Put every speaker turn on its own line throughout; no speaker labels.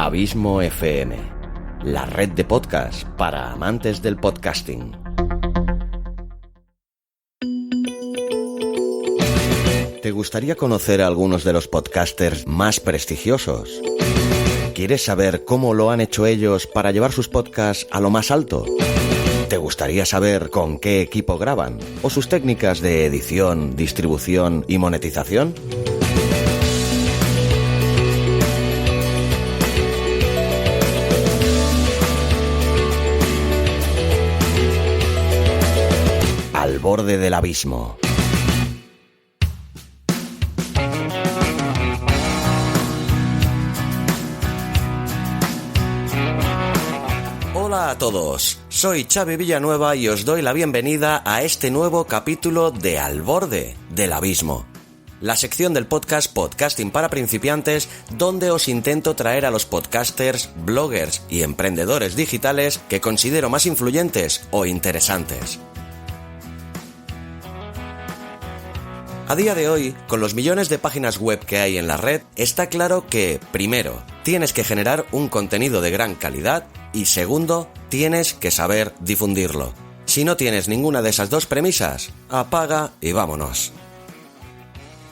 Abismo FM, la red de podcast para amantes del podcasting. ¿Te gustaría conocer a algunos de los podcasters más prestigiosos? ¿Quieres saber cómo lo han hecho ellos para llevar sus podcasts a lo más alto? ¿Te gustaría saber con qué equipo graban? ¿O sus técnicas de edición, distribución y monetización? Al borde del abismo. Hola a todos, soy Xavi Villanueva y os doy la bienvenida a este nuevo capítulo de Al borde del abismo, la sección del podcast Podcasting para principiantes, donde os intento traer a los podcasters, bloggers y emprendedores digitales que considero más influyentes o interesantes. A día de hoy, con los millones de páginas web que hay en la red, está claro que, primero, tienes que generar un contenido de gran calidad y, segundo, tienes que saber difundirlo. Si no tienes ninguna de esas dos premisas, apaga y vámonos.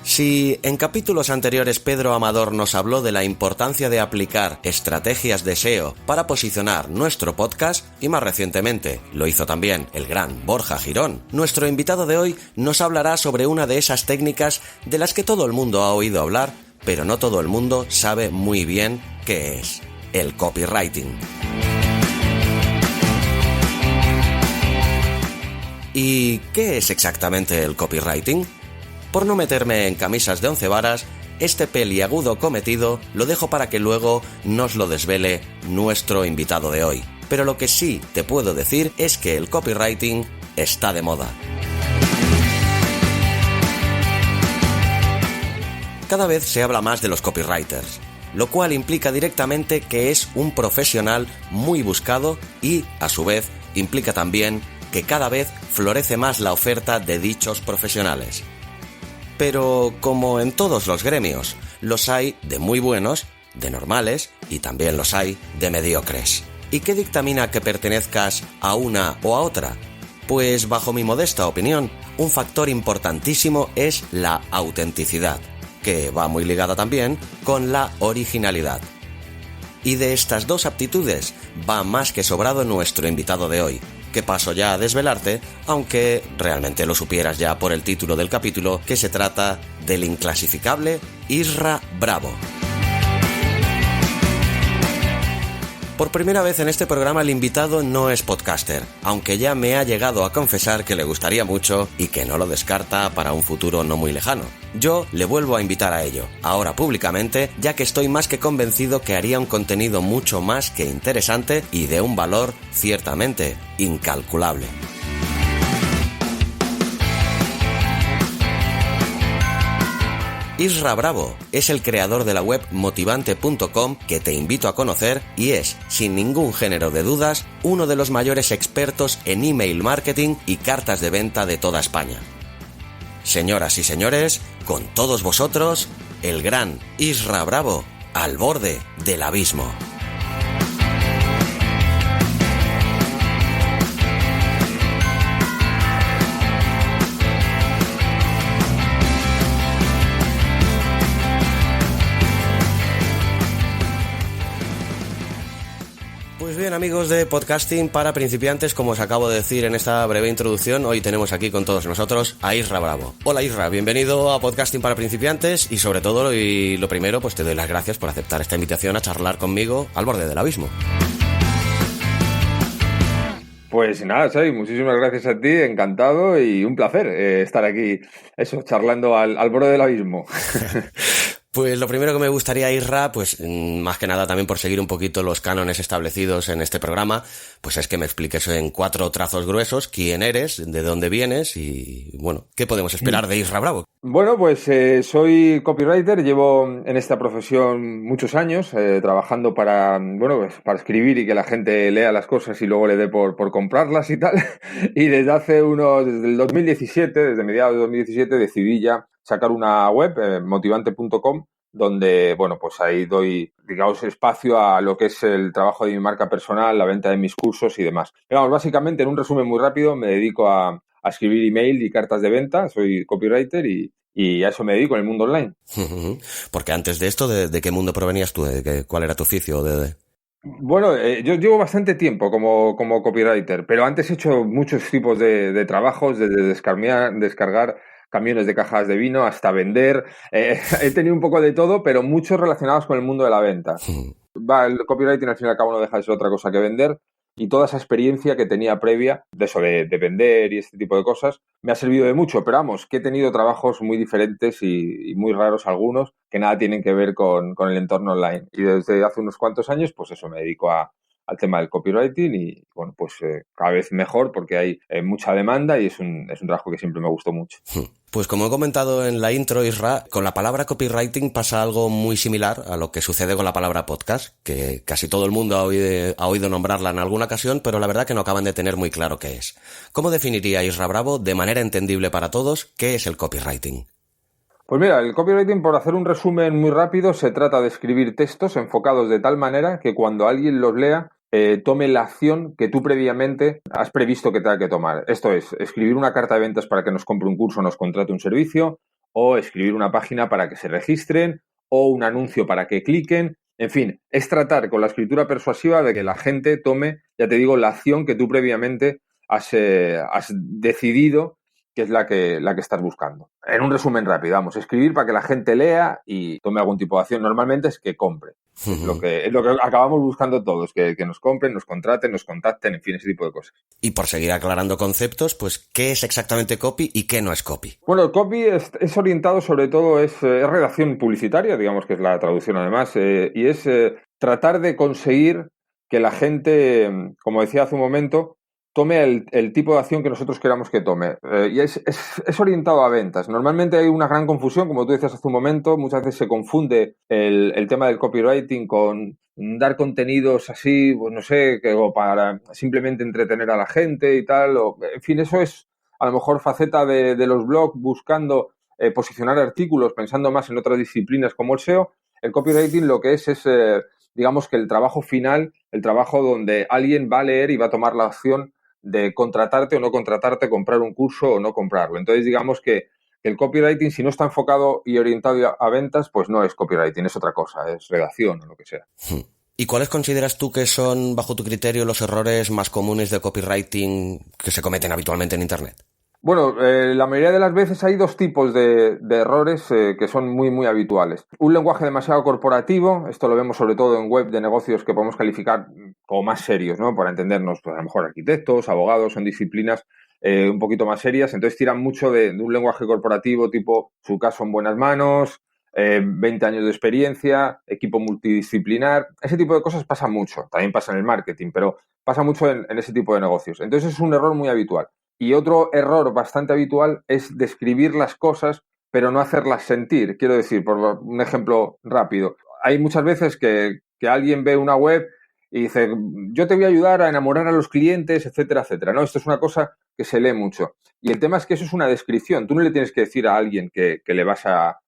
Si en capítulos anteriores Pedro Amador nos habló de la importancia de aplicar estrategias de SEO para posicionar nuestro podcast, y más recientemente lo hizo también el gran Borja Girón, nuestro invitado de hoy nos hablará sobre una de esas técnicas de las que todo el mundo ha oído hablar, pero no todo el mundo sabe muy bien qué es: el copywriting. ¿Y qué es exactamente el copywriting? Por no meterme en camisas de 11 varas, este peliagudo cometido lo dejo para que luego nos lo desvele nuestro invitado de hoy. Pero lo que sí te puedo decir es que el copywriting está de moda. Cada vez se habla más de los copywriters, lo cual implica directamente que es un profesional muy buscado y, a su vez, implica también que cada vez florece más la oferta de dichos profesionales. Pero, como en todos los gremios, los hay de muy buenos, de normales y también los hay de mediocres. ¿Y qué dictamina que pertenezcas a una o a otra? Pues, bajo mi modesta opinión, un factor importantísimo es la autenticidad, que va muy ligada también con la originalidad. Y de estas dos aptitudes va más que sobrado nuestro invitado de hoy, que paso ya a desvelarte, aunque realmente lo supieras ya por el título del capítulo, que se trata del inclasificable Isra Bravo. Por primera vez en este programa el invitado no es podcaster, aunque ya me ha llegado a confesar que le gustaría mucho y que no lo descarta para un futuro no muy lejano. Yo le vuelvo a invitar a ello, ahora públicamente, ya que estoy más que convencido que haría un contenido mucho más que interesante y de un valor ciertamente incalculable. Isra Bravo es el creador de la web motivante.com, que te invito a conocer, y es, sin ningún género de dudas, uno de los mayores expertos en email marketing y cartas de venta de toda España. Señoras y señores, con todos vosotros, el gran Isra Bravo, al borde del abismo. Pues bien, amigos de Podcasting para principiantes, como os acabo de decir en esta breve introducción, hoy tenemos aquí con todos nosotros a Isra Bravo. Hola Isra, bienvenido a Podcasting para principiantes y sobre todo, y lo primero, pues te doy las gracias por aceptar esta invitación a charlar conmigo al borde del abismo.
Pues nada, Xavi, muchísimas gracias a ti, encantado y un placer estar aquí, charlando al borde del abismo.
Pues lo primero que me gustaría, Isra, pues más que nada también por seguir un poquito los cánones establecidos en este programa, pues es que me expliques en 4 trazos gruesos quién eres, de dónde vienes y, bueno, ¿qué podemos esperar de Isra Bravo?
Bueno, pues soy copywriter, llevo en esta profesión muchos años, trabajando para escribir y que la gente lea las cosas y luego le dé por comprarlas y tal. Y desde el 2017, desde mediados de 2017, decidí ya sacar una web, motivante.com, donde, bueno, pues ahí doy, digamos, espacio a lo que es el trabajo de mi marca personal, la venta de mis cursos y demás. Pero vamos, básicamente, en un resumen muy rápido, me dedico a escribir email y cartas de venta, soy copywriter y a eso me dedico en el mundo online.
Porque antes de esto, ¿de qué mundo provenías tú? ¿Cuál era tu oficio?
Bueno, yo llevo bastante tiempo como copywriter, pero antes he hecho muchos tipos de trabajos, desde descargar camiones de cajas de vino hasta vender. He tenido un poco de todo, pero muchos relacionados con el mundo de la venta. El copywriting al fin y al cabo no deja de ser otra cosa que vender, y toda esa experiencia que tenía previa de eso de vender y este tipo de cosas me ha servido de mucho, pero vamos, que he tenido trabajos muy diferentes y muy raros algunos que nada tienen que ver con el entorno online, y desde hace unos cuantos años pues eso, me dedico al tema del copywriting y bueno, pues cada vez mejor porque hay mucha demanda y es un trabajo que siempre me gustó mucho.
Pues como he comentado en la intro, Isra, con la palabra copywriting pasa algo muy similar a lo que sucede con la palabra podcast, que casi todo el mundo ha oído nombrarla en alguna ocasión, pero la verdad que no acaban de tener muy claro qué es. ¿Cómo definiría Isra Bravo, de manera entendible para todos, qué es el copywriting?
Pues mira, el copywriting, por hacer un resumen muy rápido, se trata de escribir textos enfocados de tal manera que cuando alguien los lea, tome la acción que tú previamente has previsto que tenga que tomar. Esto es, escribir una carta de ventas para que nos compre un curso o nos contrate un servicio, o escribir una página para que se registren, o un anuncio para que cliquen. En fin, es tratar con la escritura persuasiva de que la gente tome, ya te digo, la acción que tú previamente has decidido que es la que estás buscando. En un resumen rápido, vamos, escribir para que la gente lea y tome algún tipo de acción. Normalmente es que compre. Es lo que acabamos buscando todos, que nos compren, nos contraten, nos contacten, en fin, ese tipo de cosas.
Y por seguir aclarando conceptos, pues, ¿qué es exactamente copy y qué no es copy?
Bueno, el copy es orientado sobre todo, es redacción publicitaria, digamos que es la traducción además, y es tratar de conseguir que la gente, como decía hace un momento, tome el tipo de acción que nosotros queramos que tome. Y es orientado a ventas. Normalmente hay una gran confusión, como tú decías hace un momento, muchas veces se confunde el tema del copywriting con dar contenidos así, pues no sé, o para simplemente entretener a la gente y tal. En fin, eso es a lo mejor faceta de los blogs buscando posicionar artículos, pensando más en otras disciplinas como el SEO. El copywriting lo que es digamos que el trabajo final, el trabajo donde alguien va a leer y va a tomar la acción de contratarte o no contratarte, comprar un curso o no comprarlo. Entonces, digamos que el copywriting, si no está enfocado y orientado a ventas, pues no es copywriting, es otra cosa, es redacción o lo que sea.
¿Y cuáles consideras tú que son, bajo tu criterio, los errores más comunes de copywriting que se cometen habitualmente en Internet?
Bueno, la mayoría de las veces hay dos tipos de errores que son muy, muy habituales. Un lenguaje demasiado corporativo, esto lo vemos sobre todo en web de negocios que podemos calificar como más serios, ¿no? Para entendernos, pues a lo mejor arquitectos, abogados, son disciplinas un poquito más serias, entonces tiran mucho de un lenguaje corporativo tipo, su caso en buenas manos, 20 años de experiencia, equipo multidisciplinar, ese tipo de cosas pasa mucho, también pasa en el marketing, pero pasa mucho en ese tipo de negocios. Entonces es un error muy habitual. Y otro error bastante habitual es describir las cosas, pero no hacerlas sentir. Quiero decir, por un ejemplo rápido, hay muchas veces que alguien ve una web y dice, yo te voy a ayudar a enamorar a los clientes, etcétera, etcétera. No, esto es una cosa que se lee mucho. Y el tema es que eso es una descripción. Tú no le tienes que decir a alguien que le vas a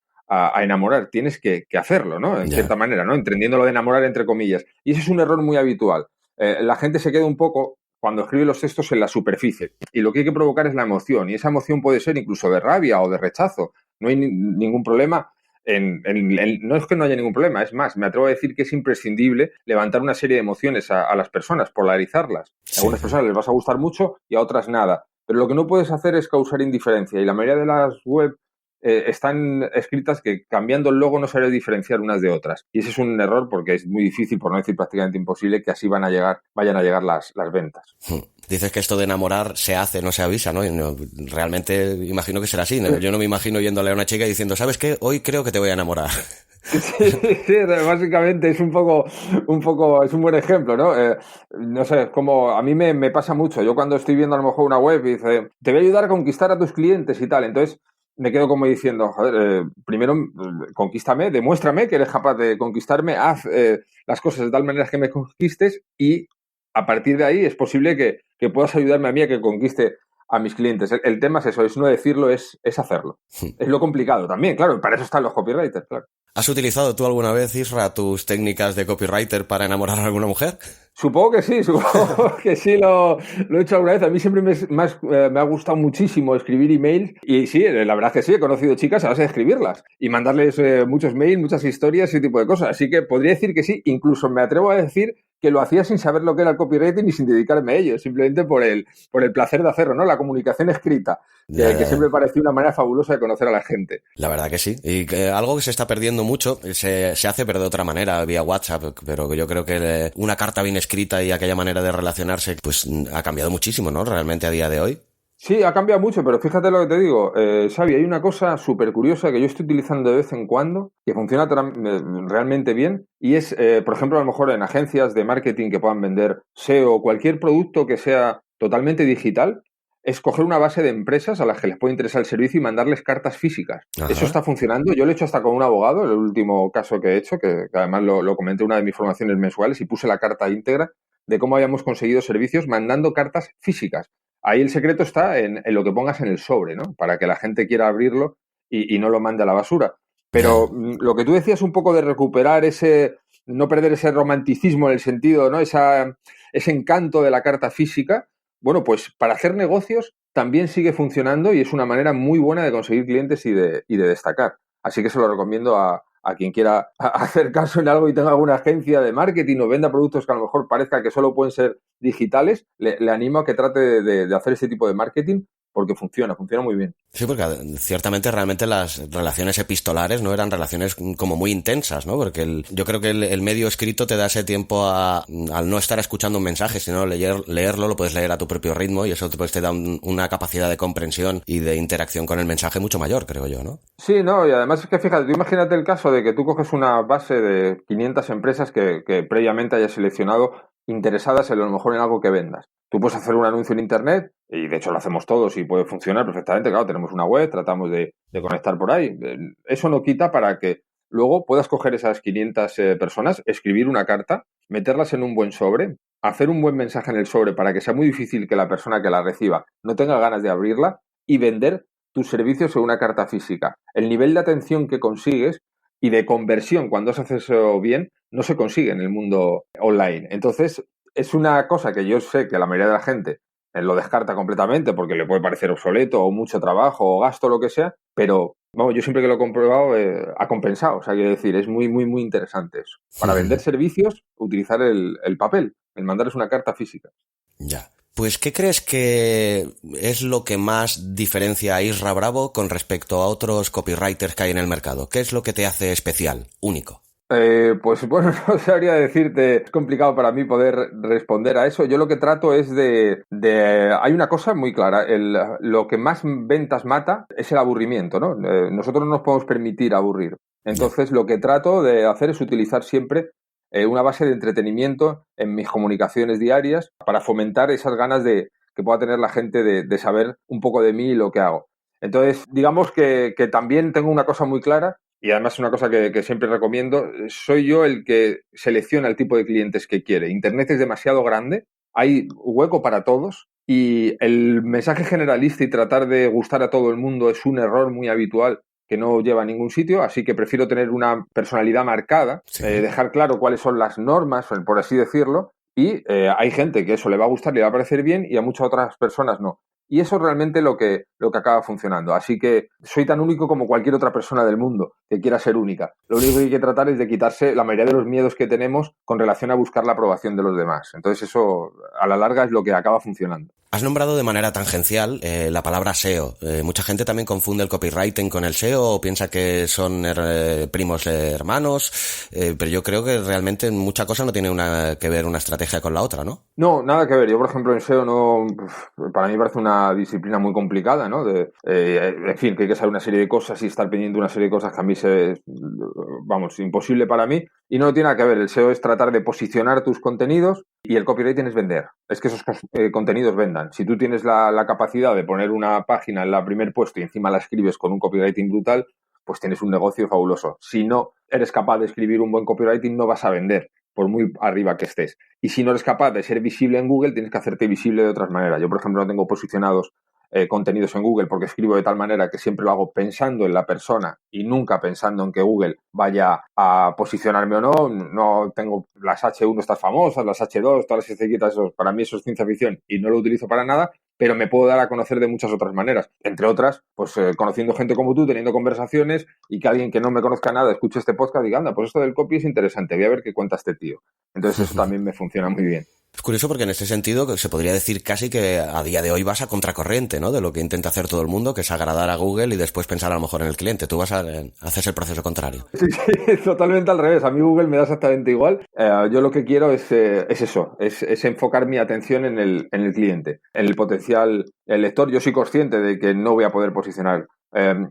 enamorar, tienes que hacerlo, ¿no? En cierta manera, ¿no? Entendiendo lo de enamorar entre comillas. Y ese es un error muy habitual. La gente se queda un poco cuando escribe los textos en la superficie. Y lo que hay que provocar es la emoción. Y esa emoción puede ser incluso de rabia o de rechazo. No hay ningún problema. No es que no haya ningún problema, es más, me atrevo a decir que es imprescindible levantar una serie de emociones a las personas, polarizarlas. A algunas personas les vas a gustar mucho y a otras nada. Pero lo que no puedes hacer es causar indiferencia. Y la mayoría de las web están escritas que cambiando el logo no sabes diferenciar unas de otras. Y ese es un error porque es muy difícil, por no decir prácticamente imposible, que así vayan a llegar las ventas.
Dices que esto de enamorar se hace, no se avisa, ¿no? Realmente imagino que será así, ¿no? Yo no me imagino yéndole a una chica y diciendo, ¿sabes qué? Hoy creo que te voy a enamorar.
Sí, básicamente es un poco, es un buen ejemplo, ¿no? No sé, como a mí me pasa mucho. Yo cuando estoy viendo a lo mejor una web y dice, te voy a ayudar a conquistar a tus clientes y tal, entonces me quedo como diciendo, joder, primero conquístame, demuéstrame que eres capaz de conquistarme, haz las cosas de tal manera que me conquistes y a partir de ahí es posible que puedas ayudarme a mí a que conquiste a mis clientes. El tema es eso, es no decirlo, es hacerlo. Es lo complicado también, claro, para eso están los copywriters, claro.
¿Has utilizado tú alguna vez, Isra, tus técnicas de copywriter para enamorar a alguna mujer?
Supongo que sí lo he hecho alguna vez. A mí siempre me ha gustado muchísimo escribir emails y sí, la verdad es que sí, he conocido chicas a base de escribirlas y mandarles muchos mails, muchas historias, ese tipo de cosas. Así que podría decir que sí, incluso me atrevo a decir que lo hacía sin saber lo que era el copywriting y sin dedicarme a ello, simplemente por el placer de hacerlo, ¿no? La comunicación escrita,
Ya,
que
ya, ya.
siempre me pareció una manera fabulosa de conocer a la gente.
La verdad que sí. Y que algo que se está perdiendo mucho, se hace pero de otra manera, vía WhatsApp, pero yo creo que una carta bien escrita y aquella manera de relacionarse, pues ha cambiado muchísimo, ¿no? Realmente a día de hoy.
Sí, ha cambiado mucho, pero fíjate lo que te digo, Xavi, hay una cosa súper curiosa que yo estoy utilizando de vez en cuando, que funciona realmente bien, y es, por ejemplo, a lo mejor en agencias de marketing que puedan vender SEO o cualquier producto que sea totalmente digital, escoger una base de empresas a las que les puede interesar el servicio y mandarles cartas físicas. Eso
Ajá.
está funcionando. Yo lo he hecho hasta con un abogado, el último caso que he hecho, que además lo comenté en una de mis formaciones mensuales y puse la carta íntegra de cómo habíamos conseguido servicios mandando cartas físicas. Ahí el secreto está en lo que pongas en el sobre, ¿no? Para que la gente quiera abrirlo y no lo mande a la basura.
Ya.
Pero lo que tú decías un poco de recuperar no perder ese romanticismo en el sentido, ¿no? Ese encanto de la carta física, bueno, pues para hacer negocios también sigue funcionando y es una manera muy buena de conseguir clientes y de destacar. Así que se lo recomiendo a quien quiera hacer caso en algo y tenga alguna agencia de marketing o venda productos que a lo mejor parezca que solo pueden ser digitales, le animo a que trate de hacer ese tipo de marketing porque funciona muy bien.
Sí, porque ciertamente realmente las relaciones epistolares no eran relaciones como muy intensas, ¿no? Porque yo creo que el medio escrito te da ese tiempo al no estar escuchando un mensaje, sino leerlo, lo puedes leer a tu propio ritmo y eso pues, te da una capacidad de comprensión y de interacción con el mensaje mucho mayor, creo yo, ¿no?
Sí, no, y además es que fíjate, tú imagínate el caso de que tú coges una base de 500 empresas que previamente hayas seleccionado interesadas en a lo mejor en algo que vendas. Tú puedes hacer un anuncio en internet, y de hecho lo hacemos todos y puede funcionar perfectamente. Claro, tenemos una web, tratamos de conectar por ahí. Eso no quita para que luego puedas coger esas 500 personas, escribir una carta, meterlas en un buen sobre, hacer un buen mensaje en el sobre para que sea muy difícil que la persona que la reciba no tenga ganas de abrirla y vender tus servicios en una carta física. El nivel de atención que consigues y de conversión cuando se hace eso bien no se consigue en el mundo online. Entonces, es una cosa que yo sé que la mayoría de la gente lo descarta completamente porque le puede parecer obsoleto o mucho trabajo o gasto o lo que sea, pero vamos, yo siempre que lo he comprobado ha compensado. O sea, quiero decir, es muy, muy, muy interesante eso. Para vender servicios, utilizar el papel, el mandarles una carta física.
Ya. Pues, ¿qué crees que es lo que más diferencia a Isra Bravo con respecto a otros copywriters que hay en el mercado? ¿Qué es lo que te hace especial, único?
Pues bueno, no sabría decirte, es complicado para mí poder responder a eso. Yo lo que trato es hay una cosa muy clara, lo que más ventas mata es el aburrimiento, ¿no? Nosotros no nos podemos permitir aburrir.
Ya.
Entonces, lo que trato de hacer es utilizar siempre una base de entretenimiento en mis comunicaciones diarias para fomentar esas ganas que pueda tener la gente de saber un poco de mí y lo que hago. Entonces, digamos que también tengo una cosa muy clara y además es una cosa que siempre recomiendo, soy yo el que selecciona el tipo de clientes que quiere. Internet es demasiado grande, hay hueco para todos y el mensaje generalista y tratar de gustar a todo el mundo es un error muy habitual que no lleva a ningún sitio, así que prefiero tener una personalidad marcada,
Sí.
dejar claro cuáles son las normas, por así decirlo, y hay gente que eso le va a gustar, le va a parecer bien y a muchas otras personas no. Y eso es realmente lo que acaba funcionando. Así que soy tan único como cualquier otra persona del mundo que quiera ser única. Lo único que hay que tratar es de quitarse la mayoría de los miedos que tenemos con relación a buscar la aprobación de los demás. Entonces eso, a la larga, es lo que acaba funcionando.
Has nombrado de manera tangencial la palabra SEO. Mucha gente también confunde el copywriting con el SEO o piensa que son primos hermanos, pero yo creo que realmente mucha cosa no tiene que ver una estrategia con la otra, ¿no?
No, nada que ver. Yo, por ejemplo, en SEO no, para mí parece una disciplina muy complicada, ¿no? En fin, que hay que saber una serie de cosas y estar pendiente de una serie de cosas que a mí vamos, imposible para mí. Y no tiene nada que ver. El SEO es tratar de posicionar tus contenidos y el copywriting es vender. Es que esos contenidos vendan. Si tú tienes la capacidad de poner una página en la primer puesto y encima la escribes con un copywriting brutal, pues tienes un negocio fabuloso. Si no eres capaz de escribir un buen copywriting, no vas a vender, por muy arriba que estés. Y si no eres capaz de ser visible en Google, tienes que hacerte visible de otras maneras. Yo, por ejemplo, no tengo posicionados contenidos en Google porque escribo de tal manera que siempre lo hago pensando en la persona y nunca pensando en que Google vaya a posicionarme o no. No tengo las H1 estas famosas, las H2, todas las etiquetas, eso, para mí eso es ciencia ficción y no lo utilizo para nada, pero me puedo dar a conocer de muchas otras maneras. Entre otras, pues conociendo gente como tú, teniendo conversaciones y que alguien que no me conozca nada escuche este podcast y diga, anda, pues esto del copy es interesante, voy a ver qué cuenta este tío. Entonces eso también me funciona muy bien.
Es curioso porque en este sentido se podría decir casi que a día de hoy vas a contracorriente, ¿no? De lo que intenta hacer todo el mundo, que es agradar a Google y después pensar a lo mejor en el cliente. Tú haces el proceso contrario.
Sí, sí, totalmente al revés. A mí Google me da exactamente igual. Yo lo que quiero es eso, es enfocar mi atención en el cliente, en el potencial lector. Yo soy consciente de que no voy a poder posicionar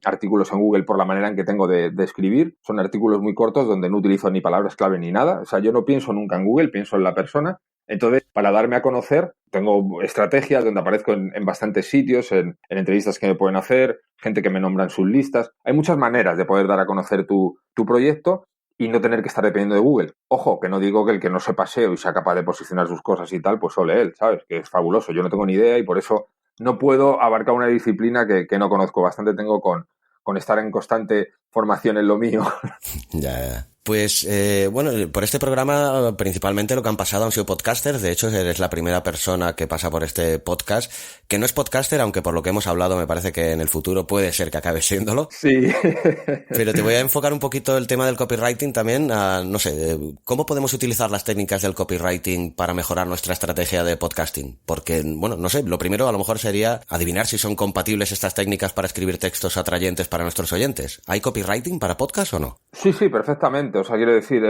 artículos en Google por la manera en que tengo de escribir. Son artículos muy cortos donde no utilizo ni palabras clave ni nada. O sea, yo no pienso nunca en Google, pienso en la persona. Entonces, para darme a conocer, tengo estrategias donde aparezco en bastantes sitios, en entrevistas que me pueden hacer, gente que me nombra en sus listas. Hay muchas maneras de poder dar a conocer tu proyecto y no tener que estar dependiendo de Google. Ojo, que no digo que el que no sepa SEO y sea capaz de posicionar sus cosas y tal, pues ole él, ¿sabes? Que es fabuloso. Yo no tengo ni idea y por eso no puedo abarcar una disciplina que no conozco. Bastante tengo con estar en constante formación en lo mío.
Ya. Pues, bueno, por este programa principalmente lo que han pasado han sido podcasters. De hecho, eres la primera persona que pasa por este podcast, que no es podcaster, aunque por lo que hemos hablado me parece que en el futuro puede ser que acabe siéndolo.
Sí.
Pero te voy a enfocar un poquito el tema del copywriting también a, no sé, ¿cómo podemos utilizar las técnicas del copywriting para mejorar nuestra estrategia de podcasting? Porque, bueno, no sé, lo primero a lo mejor sería adivinar si son compatibles estas técnicas para escribir textos atrayentes para nuestros oyentes. ¿Hay copywriting para podcast o no?
Sí, sí, perfectamente. O sea, quiero decir,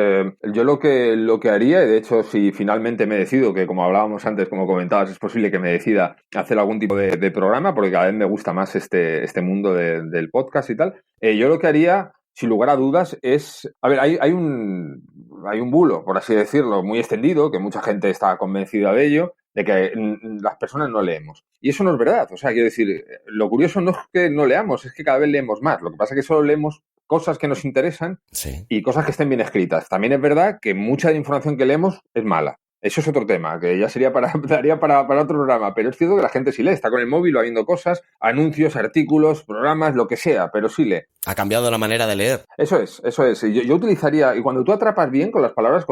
yo lo que haría, y de hecho, si finalmente me decido, que como hablábamos antes, como comentabas, es posible que me decida hacer algún tipo de programa, porque cada vez me gusta más este mundo del podcast y tal, yo lo que haría, sin lugar a dudas, es... A ver, hay un bulo, por así decirlo, muy extendido, que mucha gente está convencida de ello, de que las personas no leemos. Y eso no es verdad. O sea, quiero decir, lo curioso no es que no leamos, es que cada vez leemos más. Lo que pasa es que solo leemos cosas que nos interesan
Sí.
y cosas que estén bien escritas. También es verdad que mucha de la información que leemos es mala. Eso es otro tema, que ya daría para otro programa, pero es cierto que la gente sí lee, está con el móvil, va viendo cosas, anuncios, artículos, programas, lo que sea, pero sí lee.
Ha cambiado la manera de leer.
Eso es. Yo utilizaría, y cuando tú atrapas bien con las palabras,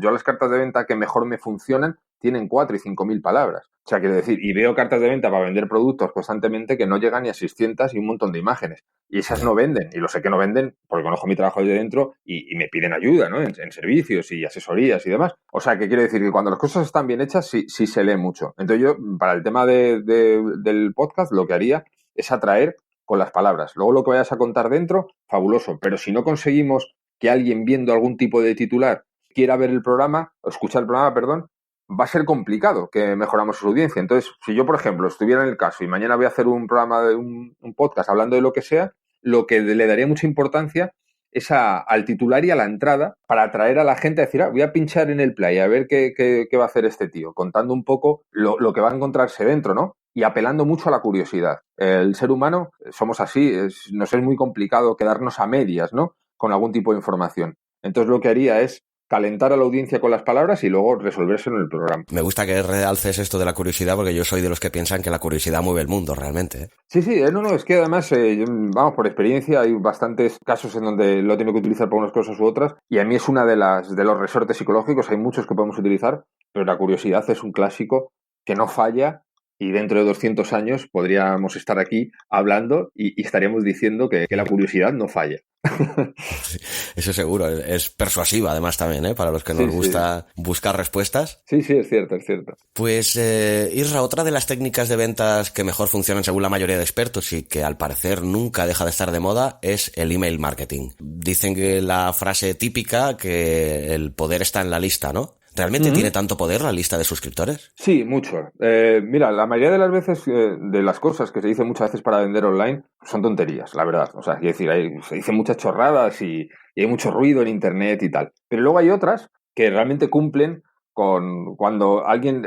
yo las cartas de venta que mejor me funcionan tienen 4 y 5.000 palabras. O sea, quiero decir, y veo cartas de venta para vender productos constantemente que no llegan ni a 600 y un montón de imágenes. Y esas no venden, y lo sé que no venden porque conozco mi trabajo desde dentro y me piden ayuda, ¿no? En servicios y asesorías y demás. O sea, que quiere decir que cuando las cosas están bien hechas, sí se lee mucho. Entonces yo, para el tema del podcast, lo que haría es atraer con las palabras. Luego lo que vayas a contar dentro, fabuloso. Pero si no conseguimos que alguien viendo algún tipo de titular quiera ver el programa, o escuchar el programa, perdón, va a ser complicado que mejoramos su audiencia. Entonces, si yo, por ejemplo, estuviera en el caso y mañana voy a hacer un programa de un podcast hablando de lo que sea, lo que le daría mucha importancia es al titular y a la entrada para atraer a la gente a decir, voy a pinchar en el play a ver qué va a hacer este tío, contando un poco lo que va a encontrarse dentro, ¿no? Y apelando mucho a la curiosidad. El ser humano somos así, nos es muy complicado quedarnos a medias, ¿no? Con algún tipo de información. Entonces lo que haría es calentar a la audiencia con las palabras y luego resolvérselo en el programa.
Me gusta que realces esto de la curiosidad porque yo soy de los que piensan que la curiosidad mueve el mundo realmente, ¿eh?
Sí, no, es que además, vamos, por experiencia hay bastantes casos en donde lo tengo que utilizar para unas cosas u otras y a mí es una de los resortes psicológicos, hay muchos que podemos utilizar, pero la curiosidad es un clásico que no falla. Y dentro de 200 años podríamos estar aquí hablando y estaríamos diciendo que la curiosidad no falla.
Sí, eso seguro. Es persuasiva además también, ¿eh? Para los que nos gusta buscar respuestas.
Sí, es cierto.
Pues, Isra, otra de las técnicas de ventas que mejor funcionan según la mayoría de expertos y que al parecer nunca deja de estar de moda es el email marketing. Dicen que la frase típica que el poder está en la lista, ¿no? ¿Realmente tiene tanto poder la lista de suscriptores?
Sí, mucho. Mira, la mayoría de las veces, de las cosas que se dicen muchas veces para vender online, son tonterías, la verdad. O sea, quiero decir, se dicen muchas chorradas y hay mucho ruido en internet y tal. Pero luego hay otras que realmente cumplen con cuando alguien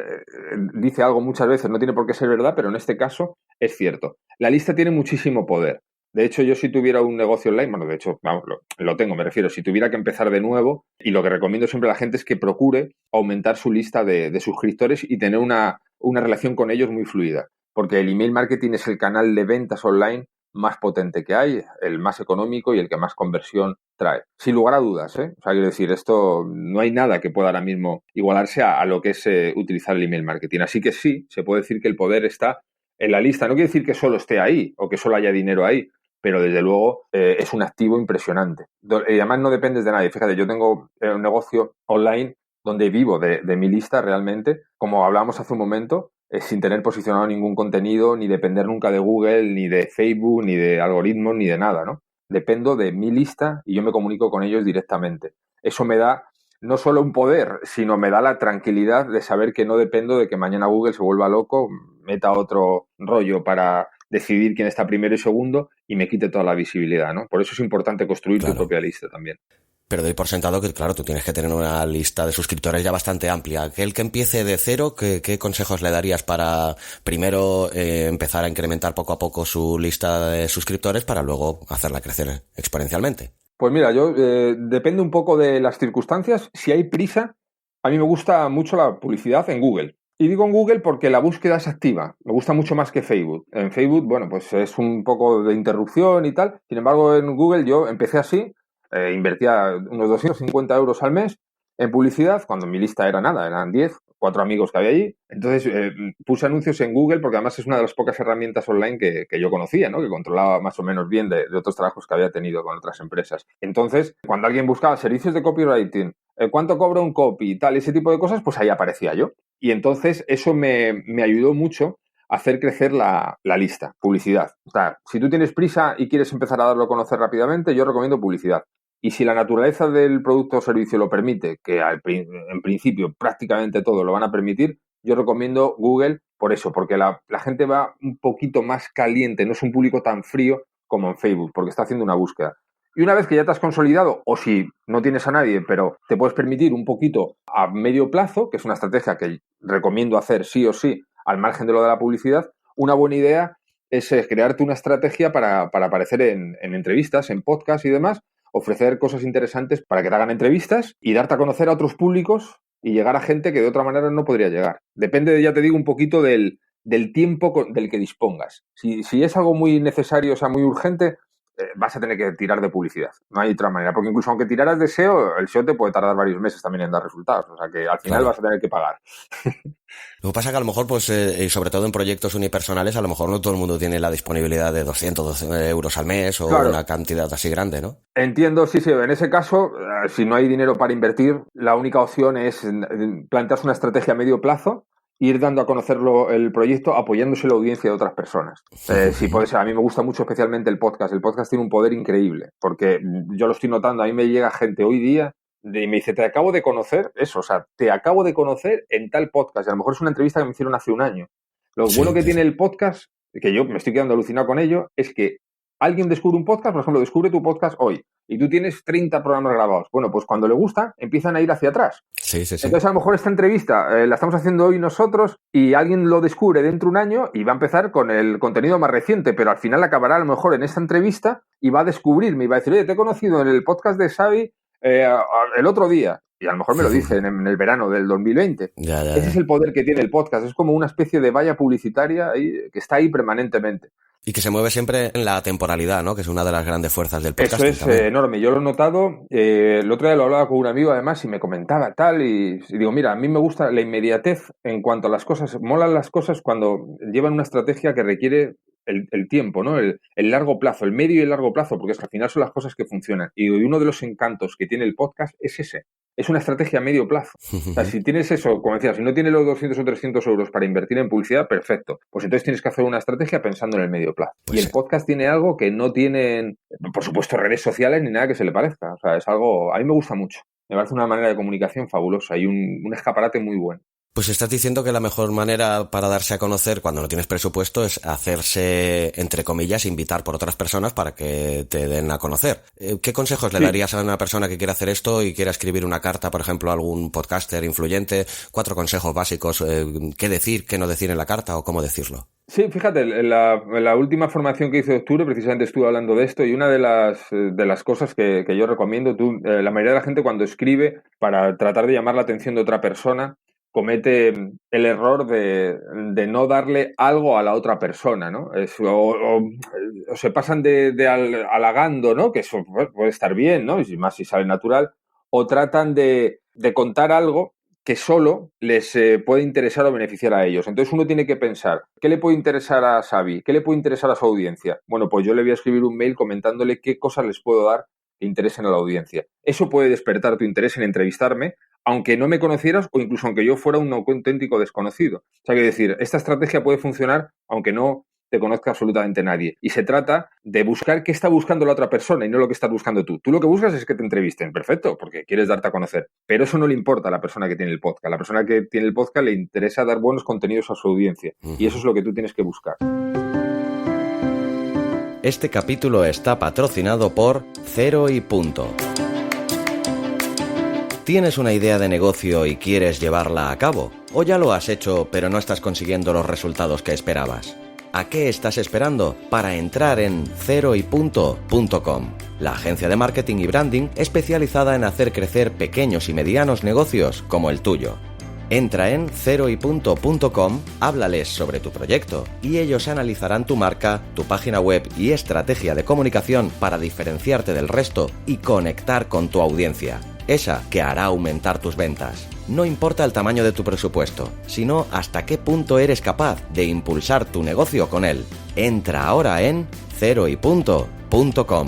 dice algo muchas veces, no tiene por qué ser verdad, pero en este caso es cierto. La lista tiene muchísimo poder. De hecho, yo si tuviera un negocio online, bueno, de hecho, vamos, lo tengo, me refiero, si tuviera que empezar de nuevo, y lo que recomiendo siempre a la gente es que procure aumentar su lista de suscriptores y tener una relación con ellos muy fluida. porque el email marketing es el canal de ventas online más potente que hay, el más económico y el que más conversión trae. Sin lugar a dudas, ¿eh? O sea, quiero decir, esto no hay nada que pueda ahora mismo igualarse a lo que es utilizar el email marketing. Así que sí, se puede decir que el poder está en la lista. No quiere decir que solo esté ahí o que solo haya dinero ahí, pero desde luego es un activo impresionante. Y además no dependes de nadie. Fíjate, yo tengo un negocio online donde vivo de mi lista realmente, como hablábamos hace un momento, sin tener posicionado ningún contenido, ni depender nunca de Google, ni de Facebook, ni de algoritmos, ni de nada, ¿no? Dependo de mi lista y yo me comunico con ellos directamente. Eso me da no solo un poder, sino me da la tranquilidad de saber que no dependo de que mañana Google se vuelva loco, meta otro rollo para decidir quién está primero y segundo y me quite toda la visibilidad, ¿no? Por eso es importante construir tu propia lista también.
Pero doy por sentado que, claro, tú tienes que tener una lista de suscriptores ya bastante amplia. Aquel que empiece de cero, ¿qué consejos le darías para primero empezar a incrementar poco a poco su lista de suscriptores para luego hacerla crecer exponencialmente?
Pues mira, yo depende un poco de las circunstancias. Si hay prisa, a mí me gusta mucho la publicidad en Google. Y digo en Google porque la búsqueda es activa. Me gusta mucho más que Facebook. En Facebook, bueno, pues es un poco de interrupción y tal. Sin embargo, en Google yo empecé así. Invertía unos 250 euros al mes en publicidad, cuando mi lista era nada, eran 10, 4 amigos que había allí. Entonces puse anuncios en Google porque además es una de las pocas herramientas online que yo conocía, ¿no? Que controlaba más o menos bien de otros trabajos que había tenido con otras empresas. Entonces, cuando alguien buscaba servicios de copywriting, cuánto cobra un copy, tal, ese tipo de cosas, pues ahí aparecía yo. Y entonces eso me ayudó mucho a hacer crecer la lista, publicidad. O sea, si tú tienes prisa y quieres empezar a darlo a conocer rápidamente, yo recomiendo publicidad. Y si la naturaleza del producto o servicio lo permite, que en principio prácticamente todo lo van a permitir, yo recomiendo Google por eso, porque la gente va un poquito más caliente, no es un público tan frío como en Facebook, porque está haciendo una búsqueda. Y una vez que ya te has consolidado, o si no tienes a nadie, pero te puedes permitir un poquito a medio plazo, que es una estrategia que recomiendo hacer sí o sí, al margen de lo de la publicidad, una buena idea es crearte una estrategia para aparecer en entrevistas, en podcasts y demás, ofrecer cosas interesantes para que te hagan entrevistas y darte a conocer a otros públicos y llegar a gente que de otra manera no podría llegar. Depende, ya te digo, un poquito del tiempo del que dispongas. Si es algo muy necesario, o sea, muy urgente, vas a tener que tirar de publicidad. No hay otra manera, porque incluso aunque tiraras de SEO, el SEO te puede tardar varios meses también en dar resultados. O sea que al final vas a tener que pagar.
Lo que pasa es que a lo mejor, pues, y sobre todo en proyectos unipersonales, a lo mejor no todo el mundo tiene la disponibilidad de 200 euros al mes o una cantidad así grande, ¿no?
Entiendo, sí. En ese caso, si no hay dinero para invertir, la única opción es plantearse una estrategia a medio plazo, ir dando a conocerlo el proyecto, apoyándose la audiencia de otras personas. Si puede ser, a mí me gusta mucho especialmente el podcast. El podcast tiene un poder increíble, porque yo lo estoy notando, a mí me llega gente hoy día y me dice, te acabo de conocer eso, o sea, te acabo de conocer en tal podcast. Y a lo mejor es una entrevista que me hicieron hace un año. Lo bueno que tiene el podcast, que yo me estoy quedando alucinado con ello, es que alguien descubre un podcast, por ejemplo, descubre tu podcast hoy, y tú tienes 30 programas grabados. Bueno, pues cuando le gusta, empiezan a ir hacia atrás.
Sí.
Entonces, a lo mejor esta entrevista la estamos haciendo hoy nosotros y alguien lo descubre dentro de un año y va a empezar con el contenido más reciente, pero al final acabará a lo mejor en esta entrevista y va a descubrirme y va a decir, oye, te he conocido en el podcast de Xavi el otro día. Y a lo mejor me lo dicen en el verano del 2020. Ese es el poder que tiene el podcast. Es como una especie de valla publicitaria que está ahí permanentemente.
Y que se mueve siempre en la temporalidad, ¿no? Que es una de las grandes fuerzas del podcast.
Eso es enorme. Yo lo he notado. El otro día lo hablaba con un amigo, además, y me comentaba tal. Y digo, mira, a mí me gusta la inmediatez en cuanto a las cosas. Molan las cosas cuando llevan una estrategia que requiere el tiempo, ¿no? El largo plazo, el medio y el largo plazo, porque es que al final son las cosas que funcionan. Y uno de los encantos que tiene el podcast es ese. Es una estrategia a medio plazo. O sea, si tienes eso, como decía, si no tienes los 200 o 300 euros para invertir en publicidad, perfecto. Pues entonces tienes que hacer una estrategia pensando en el medio plazo. Pues y el podcast tiene algo que no tienen, por supuesto, redes sociales ni nada que se le parezca. O sea, es algo, a mí me gusta mucho. Me parece una manera de comunicación fabulosa y un escaparate muy bueno.
Pues estás diciendo que la mejor manera para darse a conocer cuando no tienes presupuesto es hacerse, entre comillas, invitar por otras personas para que te den a conocer. ¿Qué consejos le darías a una persona que quiera hacer esto y quiera escribir una carta, por ejemplo, a algún podcaster influyente? 4 consejos básicos, qué decir, qué no decir en la carta o cómo decirlo.
Sí, fíjate, en la última formación que hice de octubre precisamente estuve hablando de esto y una de las cosas que yo recomiendo, la mayoría de la gente cuando escribe para tratar de llamar la atención de otra persona, comete el error de no darle algo a la otra persona, ¿no? O se pasan de halagando, ¿no? Que eso puede estar bien, ¿no? Y más si sale natural. O tratan de contar algo que solo les puede interesar o beneficiar a ellos. Entonces uno tiene que pensar, ¿qué le puede interesar a Xavi? ¿Qué le puede interesar a su audiencia? Bueno, pues yo le voy a escribir un mail comentándole qué cosas les puedo dar que interesen a la audiencia. Eso puede despertar tu interés en entrevistarme, aunque no me conocieras o incluso aunque yo fuera un auténtico desconocido. O sea, que decir, esta estrategia puede funcionar aunque no te conozca absolutamente nadie. Y se trata de buscar qué está buscando la otra persona y no lo que estás buscando tú. Tú lo que buscas es que te entrevisten, perfecto, porque quieres darte a conocer. Pero eso no le importa a la persona que tiene el podcast. A la persona que tiene el podcast le interesa dar buenos contenidos a su audiencia. Y eso es lo que tú tienes que buscar.
Este capítulo está patrocinado por Cero y Punto. ¿Tienes una idea de negocio y quieres llevarla a cabo? ¿O ya lo has hecho pero no estás consiguiendo los resultados que esperabas? ¿A qué estás esperando para entrar en ceroypunto.com? La agencia de marketing y branding especializada en hacer crecer pequeños y medianos negocios como el tuyo. Entra en ceroypunto.com, háblales sobre tu proyecto y ellos analizarán tu marca, tu página web y estrategia de comunicación para diferenciarte del resto y conectar con tu audiencia. Esa que hará aumentar tus ventas. No importa el tamaño de tu presupuesto, sino hasta qué punto eres capaz de impulsar tu negocio con él. Entra ahora en ceroypunto.com.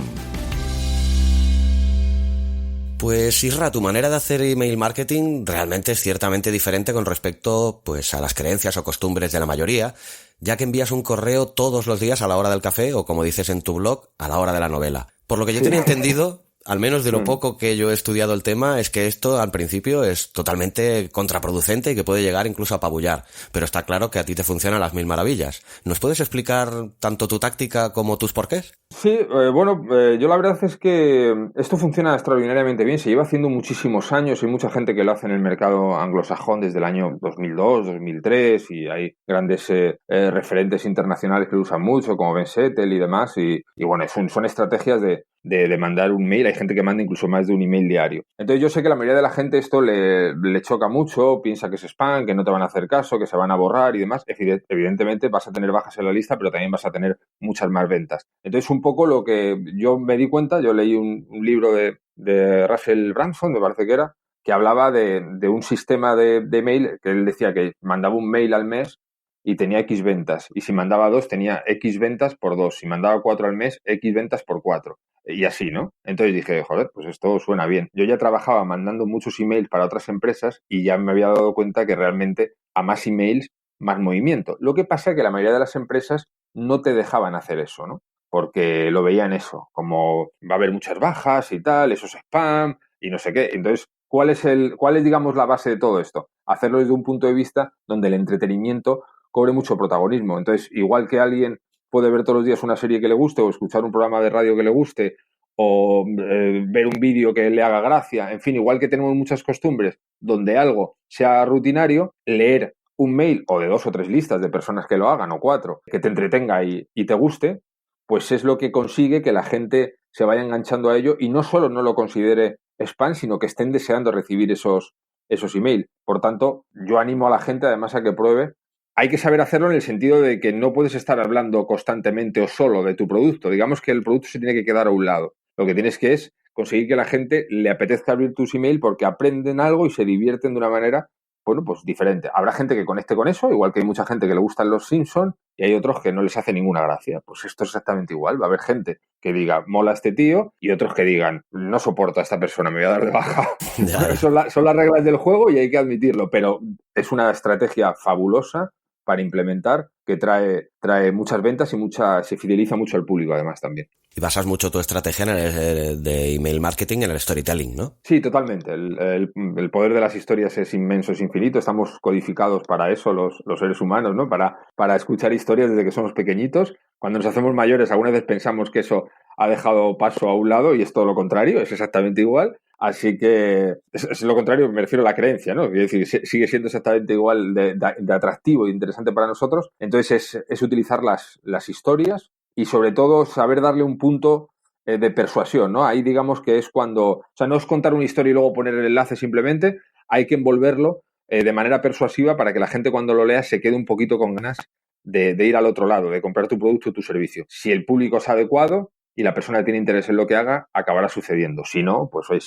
Pues Isra, tu manera de hacer email marketing realmente es ciertamente diferente con respecto pues a las creencias o costumbres de la mayoría, ya que envías un correo todos los días a la hora del café o, como dices en tu blog, a la hora de la novela. Por lo que yo tenía entendido, al menos de lo poco que yo he estudiado el tema, es que esto al principio es totalmente contraproducente y que puede llegar incluso a apabullar. Pero está claro que a ti te funcionan las mil maravillas. ¿Nos puedes explicar tanto tu táctica como tus porqués?
Sí, yo la verdad es que esto funciona extraordinariamente bien. Se lleva haciendo muchísimos años y mucha gente que lo hace en el mercado anglosajón desde el año 2002, 2003 y hay grandes referentes internacionales que lo usan mucho, como Ben Settle y demás. Y bueno, son estrategias de mandar un mail. Hay gente que manda incluso más de un email diario. Entonces yo sé que la mayoría de la gente esto le choca mucho, piensa que es spam, que no te van a hacer caso, que se van a borrar y demás. Evidentemente vas a tener bajas en la lista, pero también vas a tener muchas más ventas. Entonces un poco lo que yo me di cuenta, yo leí un libro de Russell Brunson, me parece que era, que hablaba de un sistema de mail, que él decía que mandaba un mail al mes y tenía X ventas. Y si mandaba 2, tenía X ventas por 2. Si mandaba 4 al mes, X ventas por 4. Y así, ¿no? Entonces dije, joder, pues esto suena bien. Yo ya trabajaba mandando muchos emails para otras empresas y ya me había dado cuenta que realmente a más emails, más movimiento. Lo que pasa es que la mayoría de las empresas no te dejaban hacer eso, ¿no? Porque lo veían eso, como va a haber muchas bajas y tal, eso es spam y no sé qué. Entonces, ¿cuál es, digamos, la base de todo esto? Hacerlo desde un punto de vista donde el entretenimiento cobre mucho protagonismo. Entonces, igual que alguien puede ver todos los días una serie que le guste o escuchar un programa de radio que le guste o ver un vídeo que le haga gracia, en fin, igual que tenemos muchas costumbres donde algo sea rutinario, leer un mail o de 2 o 3 listas de personas que lo hagan o 4, que te entretenga y te guste, pues es lo que consigue que la gente se vaya enganchando a ello y no solo no lo considere spam, sino que estén deseando recibir esos emails. Por tanto, yo animo a la gente además a que pruebe. Hay que saber hacerlo en el sentido de que no puedes estar hablando constantemente o solo de tu producto. Digamos que el producto se tiene que quedar a un lado. Lo que tienes que es conseguir que la gente le apetezca abrir tus emails porque aprenden algo y se divierten de una manera, bueno, pues diferente. Habrá gente que conecte con eso, igual que hay mucha gente que le gustan los Simpsons y hay otros que no les hace ninguna gracia. Pues esto es exactamente igual. Va a haber gente que diga, mola este tío, y otros que digan, no soporto a esta persona, me voy a dar de baja. Son las reglas del juego y hay que admitirlo, pero es una estrategia fabulosa para implementar que trae muchas ventas y se fideliza mucho al público además también.
Y basas mucho tu estrategia de email marketing en el storytelling, ¿no?
Sí, totalmente. El poder de las historias es inmenso, es infinito. Estamos codificados para eso los seres humanos, ¿no? Para escuchar historias desde que somos pequeñitos. Cuando nos hacemos mayores, algunas veces pensamos que eso ha dejado paso a un lado y es todo lo contrario, es exactamente igual. Así que es lo contrario, me refiero a la creencia, ¿no? Es decir, sigue siendo exactamente igual de atractivo e interesante para nosotros. Entonces es utilizar las historias y sobre todo saber darle un punto de persuasión, ¿no? Ahí digamos que es cuando, o sea, no es contar una historia y luego poner el enlace simplemente, hay que envolverlo de manera persuasiva para que la gente cuando lo lea se quede un poquito con ganas de ir al otro lado, de comprar tu producto o tu servicio. Si el público es adecuado y la persona que tiene interés en lo que haga, acabará sucediendo. Si no, pues oye,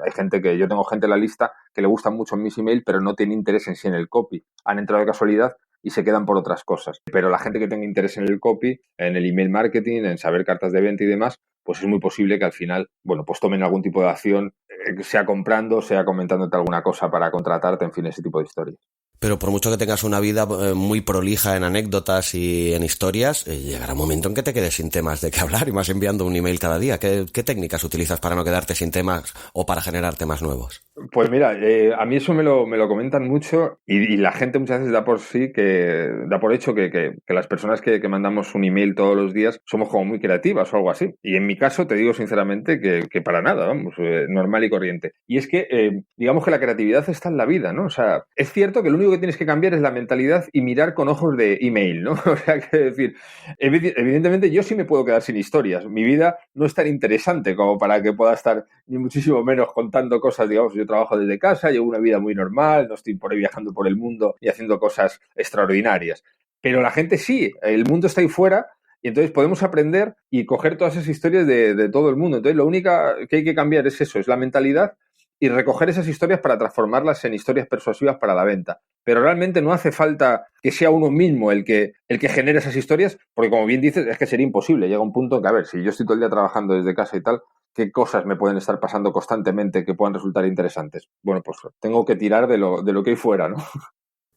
hay gente yo tengo gente en la lista que le gustan mucho mis emails, pero no tiene interés en sí en el copy. Han entrado de casualidad y se quedan por otras cosas. Pero la gente que tenga interés en el copy, en el email marketing, en saber cartas de venta y demás, pues es muy posible que al final, bueno, pues tomen algún tipo de acción, sea comprando, sea comentándote alguna cosa para contratarte, en fin, ese tipo de historias.
Pero por mucho que tengas una vida muy prolija en anécdotas y en historias, llegará un momento en que te quedes sin temas de qué hablar y más enviando un email cada día. ¿Qué técnicas utilizas para no quedarte sin temas o para generar temas nuevos?
Pues mira, a mí eso me lo comentan mucho y la gente muchas veces da por hecho que las personas que mandamos un email todos los días somos como muy creativas o algo así. Y en mi caso te digo sinceramente que para nada, vamos, normal y corriente. Y es que digamos que la creatividad está en la vida, ¿no? O sea, es cierto que lo único que tienes que cambiar es la mentalidad y mirar con ojos de email, ¿no? O sea, que decir, evidentemente yo sí me puedo quedar sin historias. Mi vida no es tan interesante como para que pueda estar ni muchísimo menos contando cosas, digamos, yo trabajo desde casa, llevo una vida muy normal, no estoy por ahí viajando por el mundo y haciendo cosas extraordinarias. Pero la gente sí, el mundo está ahí fuera y entonces podemos aprender y coger todas esas historias de todo el mundo. Entonces lo único que hay que cambiar es eso, es la mentalidad y recoger esas historias para transformarlas en historias persuasivas para la venta. Pero realmente no hace falta que sea uno mismo el que genere esas historias, porque como bien dices, es que sería imposible. Llega un punto en que, a ver, si yo estoy todo el día trabajando desde casa y tal, ¿qué cosas me pueden estar pasando constantemente que puedan resultar interesantes? Bueno, pues tengo que tirar de lo que hay fuera, ¿no?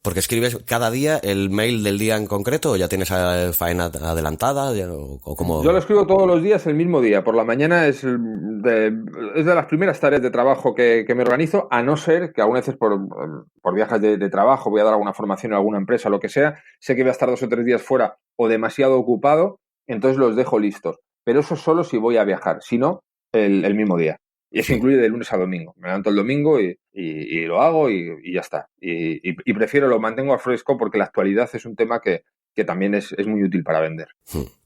¿Porque escribes cada día el mail del día en concreto o ya tienes faena adelantada? ¿O cómo?
Yo lo escribo todos los días el mismo día. Por la mañana es de las primeras tareas de trabajo que me organizo, a no ser que algunas veces por viajes de trabajo voy a dar alguna formación en alguna empresa, lo que sea, sé que voy a estar 2 o 3 días fuera o demasiado ocupado, entonces los dejo listos. Pero eso solo si voy a viajar, si no, el mismo día. Y eso incluye de lunes a domingo. Me levanto el domingo y lo hago y ya está. Y prefiero, lo mantengo al fresco porque la actualidad es un tema que también es muy útil para vender.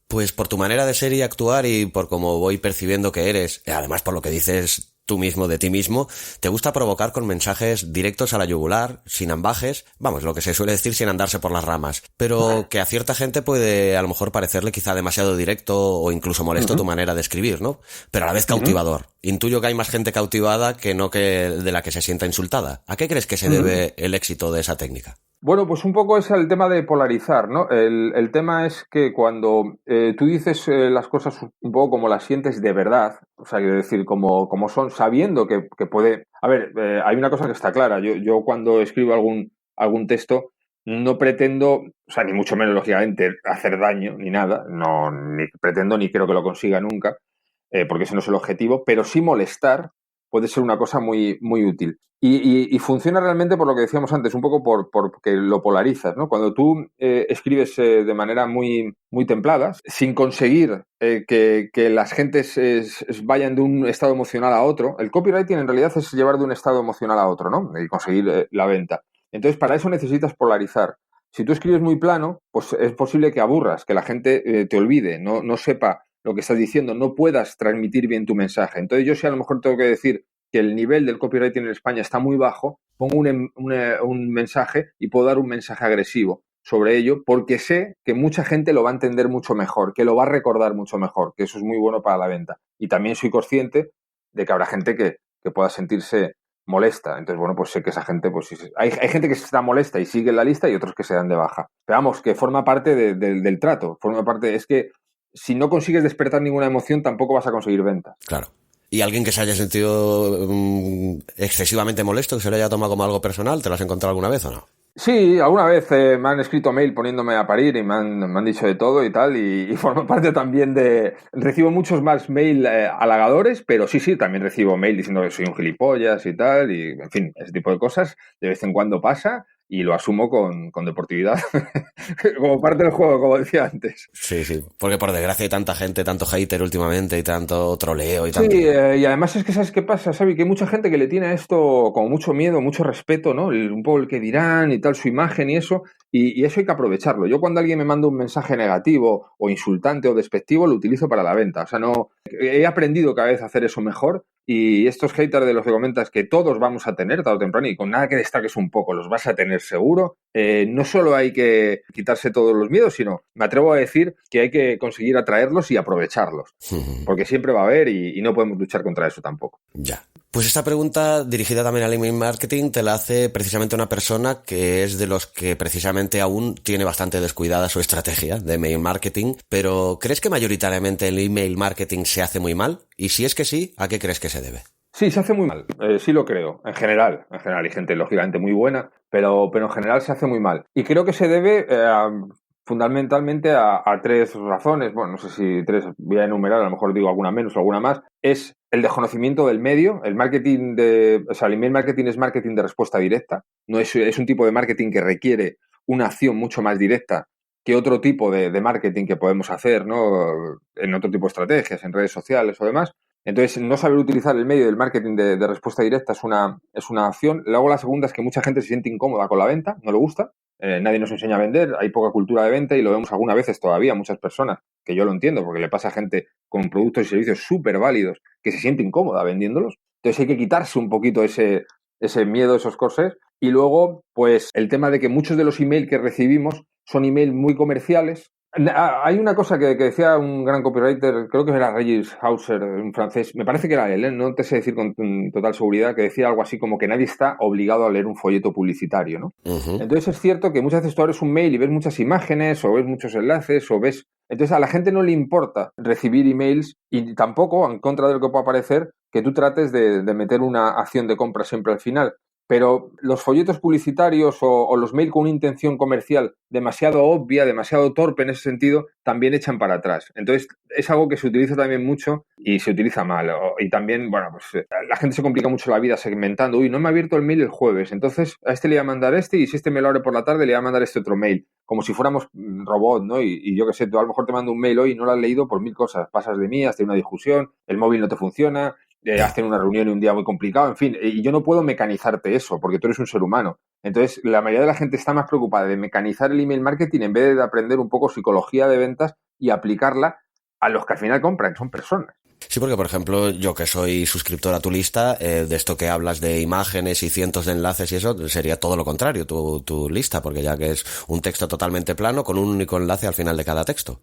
Pues por tu manera de ser y actuar y por cómo voy percibiendo que eres, y además por lo que dices tú mismo de ti mismo, te gusta provocar con mensajes directos a la yugular, sin ambajes, vamos, lo que se suele decir sin andarse por las ramas, pero que a cierta gente puede a lo mejor parecerle quizá demasiado directo o incluso molesto tu manera de escribir, ¿no? Pero a la vez cautivador. Intuyo que hay más gente cautivada que no que de la que se sienta insultada. ¿A qué crees que se debe el éxito de esa técnica?
Bueno, pues un poco es el tema de polarizar, ¿no? El tema es que cuando tú dices las cosas un poco como las sientes de verdad, o sea, quiero decir, como son, sabiendo que puede... A ver, hay una cosa que está clara. Yo cuando escribo algún texto no pretendo, o sea, ni mucho menos, lógicamente, hacer daño ni nada. No, ni pretendo ni creo que lo consiga nunca, porque ese no es el objetivo, pero sí molestar puede ser una cosa muy, muy útil. Y funciona realmente por lo que decíamos antes, un poco porque lo polarizas, ¿no? Cuando tú escribes de manera muy, muy templada, sin conseguir que las gentes vayan de un estado emocional a otro, el copywriting en realidad es llevar de un estado emocional a otro, ¿no? Y conseguir la venta. Entonces, para eso necesitas polarizar. Si tú escribes muy plano, pues es posible que aburras, que la gente te olvide, no sepa lo que estás diciendo, no puedas transmitir bien tu mensaje. Entonces, yo sí a lo mejor tengo que decir que el nivel del copywriting en España está muy bajo, pongo un mensaje y puedo dar un mensaje agresivo sobre ello porque sé que mucha gente lo va a entender mucho mejor, que lo va a recordar mucho mejor, que eso es muy bueno para la venta. Y también soy consciente de que habrá gente que pueda sentirse molesta. Entonces, bueno, pues sé que esa gente, pues hay gente que está molesta y sigue en la lista y otros que se dan de baja. Pero vamos, que forma parte del trato, forma parte, es que si no consigues despertar ninguna emoción, tampoco vas a conseguir ventas.
Claro. ¿Y alguien que se haya sentido excesivamente molesto, que se lo haya tomado como algo personal, te lo has encontrado alguna vez o no?
Sí, alguna vez me han escrito mail poniéndome a parir y me han dicho de todo y tal, y formo parte también de... Recibo muchos más mail halagadores, pero sí, también recibo mail diciendo que soy un gilipollas y tal, y en fin, ese tipo de cosas de vez en cuando pasa y lo asumo con deportividad, como parte del juego, como decía antes.
Sí, porque por desgracia hay tanta gente, tanto hater últimamente y tanto troleo y tanto...
Sí, y además es que ¿sabes qué pasa, Xavi? Que hay mucha gente que le tiene a esto como mucho miedo, mucho respeto, ¿no? Un poco el que dirán y tal, su imagen y eso, y eso hay que aprovecharlo. Yo cuando alguien me manda un mensaje negativo o insultante o despectivo, lo utilizo para la venta. O sea, no he aprendido cada vez a hacer eso mejor Y estos haters de los que comentas que todos vamos a tener tarde o temprano, y con nada que destaques un poco, los vas a tener seguro, no solo hay que quitarse todos los miedos, sino me atrevo a decir que hay que conseguir atraerlos y aprovecharlos, porque siempre va a haber y no podemos luchar contra eso tampoco.
Ya. Pues esta pregunta, dirigida también al email marketing, te la hace precisamente una persona que es de los que precisamente aún tiene bastante descuidada su estrategia de email marketing, pero ¿crees que mayoritariamente el email marketing se hace muy mal? Y si es que sí, ¿a qué crees que se debe?
Sí, se hace muy mal, sí lo creo, en general hay gente lógicamente muy buena, pero en general se hace muy mal. Y creo que se debe fundamentalmente a tres razones, bueno, no sé si tres, voy a enumerar, a lo mejor digo alguna menos o alguna más. Es el desconocimiento del medio, el email marketing es marketing de respuesta directa, no es un tipo de marketing que requiere una acción mucho más directa que otro tipo de marketing que podemos hacer, ¿no? En otro tipo de estrategias, en redes sociales o demás. Entonces, no saber utilizar el medio del marketing de respuesta directa es una opción. Luego, la segunda es que mucha gente se siente incómoda con la venta, no le gusta. Nadie nos enseña a vender, hay poca cultura de venta y lo vemos algunas veces todavía, muchas personas, que yo lo entiendo, porque le pasa a gente con productos y servicios súper válidos que se siente incómoda vendiéndolos. Entonces, hay que quitarse un poquito ese miedo, esos corsés. Y luego, pues, el tema de que muchos de los emails que recibimos son emails muy comerciales. Hay una cosa que decía un gran copywriter, creo que era Regis Hauser, un francés, me parece que era él, no te sé decir con total seguridad, que decía algo así como que nadie está obligado a leer un folleto publicitario, ¿no? Entonces es cierto que muchas veces tú abres un mail y ves muchas imágenes o ves muchos enlaces o ves... Entonces a la gente no le importa recibir emails y tampoco, en contra de lo que pueda parecer, que tú trates de meter una acción de compra siempre al final. Pero los folletos publicitarios o los mails con una intención comercial demasiado obvia, demasiado torpe en ese sentido, también echan para atrás. Entonces, es algo que se utiliza también mucho y se utiliza mal. Y también, bueno, pues la gente se complica mucho la vida segmentando. Uy, no me ha abierto el mail el jueves, entonces a este le voy a mandar este y si este me lo abre por la tarde le voy a mandar este otro mail. Como si fuéramos robot, ¿no? Y yo qué sé, tú a lo mejor te mando un mail hoy y no lo has leído por 1000 cosas. Pasas de mí, has tenido una discusión, el móvil no te funciona... hacen una reunión y un día muy complicado, en fin, y yo no puedo mecanizarte eso, porque tú eres un ser humano. Entonces, la mayoría de la gente está más preocupada de mecanizar el email marketing en vez de aprender un poco psicología de ventas y aplicarla a los que al final compran, son personas.
Sí, porque por ejemplo, yo que soy suscriptor a tu lista, de esto que hablas de imágenes y cientos de enlaces y eso, sería todo lo contrario, tu lista, porque ya que es un texto totalmente plano con un único enlace al final de cada texto.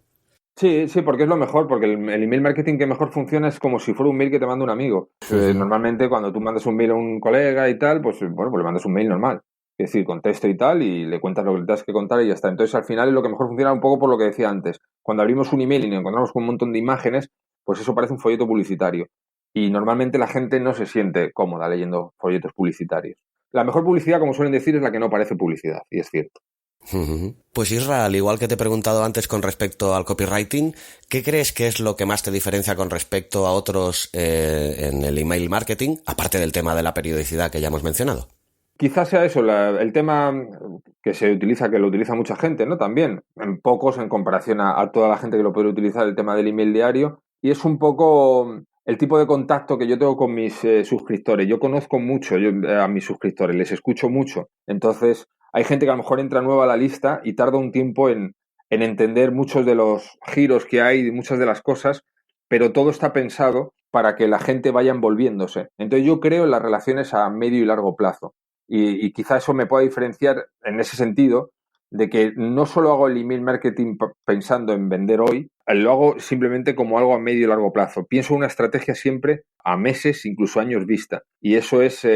Sí, sí, porque es lo mejor, porque el email marketing que mejor funciona es como si fuera un mail que te manda un amigo. Normalmente cuando tú mandas un mail a un colega y tal, pues bueno, pues le mandas un mail normal. Es decir, con texto y tal, y le cuentas lo que le tienes que contar y ya está. Entonces, al final es lo que mejor funciona un poco por lo que decía antes. Cuando abrimos un email y nos encontramos con un montón de imágenes, pues eso parece un folleto publicitario. Y normalmente la gente no se siente cómoda leyendo folletos publicitarios. La mejor publicidad, como suelen decir, es la que no parece publicidad, y es cierto.
Pues Isra, al igual que te he preguntado antes con respecto al copywriting, ¿qué crees que es lo que más te diferencia con respecto a otros en el email marketing, aparte del tema de la periodicidad que ya hemos mencionado?
Quizás sea eso, el tema que lo utiliza mucha gente, ¿no? También, en pocos en comparación a toda la gente que lo puede utilizar, el tema del email diario, y es un poco el tipo de contacto que yo tengo con mis suscriptores. Yo conozco mucho a mis suscriptores, les escucho mucho. Entonces, hay gente que a lo mejor entra nueva a la lista y tarda un tiempo en entender muchos de los giros que hay, muchas de las cosas, pero todo está pensado para que la gente vaya envolviéndose. Entonces, yo creo en las relaciones a medio y largo plazo. Y quizá eso me pueda diferenciar en ese sentido de que no solo hago el email marketing pensando en vender hoy, lo hago simplemente como algo a medio y largo plazo. Pienso una estrategia siempre a meses, incluso años vista. Y eso es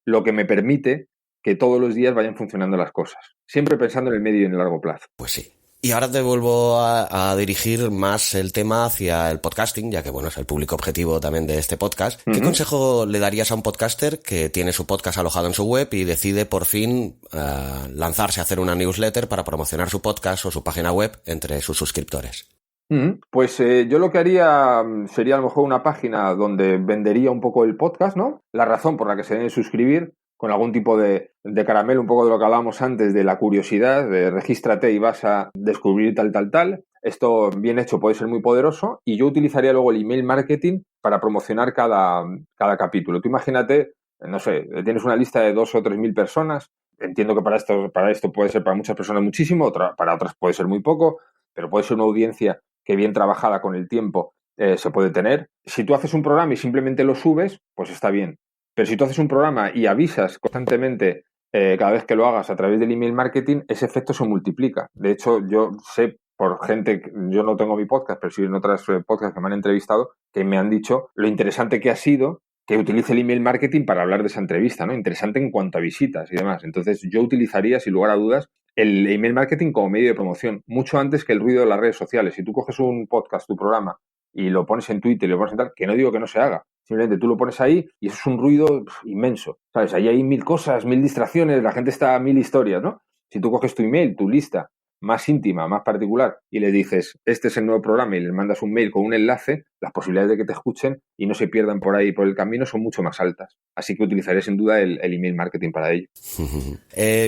lo que me permite que todos los días vayan funcionando las cosas. Siempre pensando en el medio y en el largo plazo.
Pues sí. Y ahora te vuelvo a dirigir más el tema hacia el podcasting, ya que bueno, es el público objetivo también de este podcast. ¿Qué consejo le darías a un podcaster que tiene su podcast alojado en su web y decide por fin lanzarse a hacer una newsletter para promocionar su podcast o su página web entre sus suscriptores?
Pues yo lo que haría sería a lo mejor una página donde vendería un poco el podcast, ¿no? La razón por la que se deben suscribir, con algún tipo de caramelo, un poco de lo que hablábamos antes, de la curiosidad, de regístrate y vas a descubrir tal. Esto bien hecho puede ser muy poderoso y yo utilizaría luego el email marketing para promocionar cada capítulo. Tú imagínate, no sé, tienes una lista de 2 o 3 mil personas. Entiendo que para esto puede ser para muchas personas muchísimo, para otras puede ser muy poco, pero puede ser una audiencia que bien trabajada con el tiempo se puede tener. Si tú haces un programa y simplemente lo subes, pues está bien. Pero si tú haces un programa y avisas constantemente cada vez que lo hagas a través del email marketing, ese efecto se multiplica. De hecho, yo sé por gente, yo no tengo mi podcast, pero sí en otras podcasts que me han entrevistado, que me han dicho lo interesante que ha sido que utilice el email marketing para hablar de esa entrevista, ¿no? Interesante en cuanto a visitas y demás. Entonces, yo utilizaría, sin lugar a dudas, el email marketing como medio de promoción, mucho antes que el ruido de las redes sociales. Si tú coges un podcast, tu programa, y lo pones en Twitter y lo pones en tal, que no digo que no se haga, simplemente tú lo pones ahí y eso es un ruido inmenso, ¿sabes? Ahí hay 1000 cosas, 1000 distracciones, la gente está a 1000 historias, ¿no? Si tú coges tu email, tu lista más íntima, más particular, y le dices, este es el nuevo programa y les mandas un mail con un enlace, las posibilidades de que te escuchen y no se pierdan por ahí por el camino son mucho más altas. Así que utilizaré sin duda el email marketing para ello.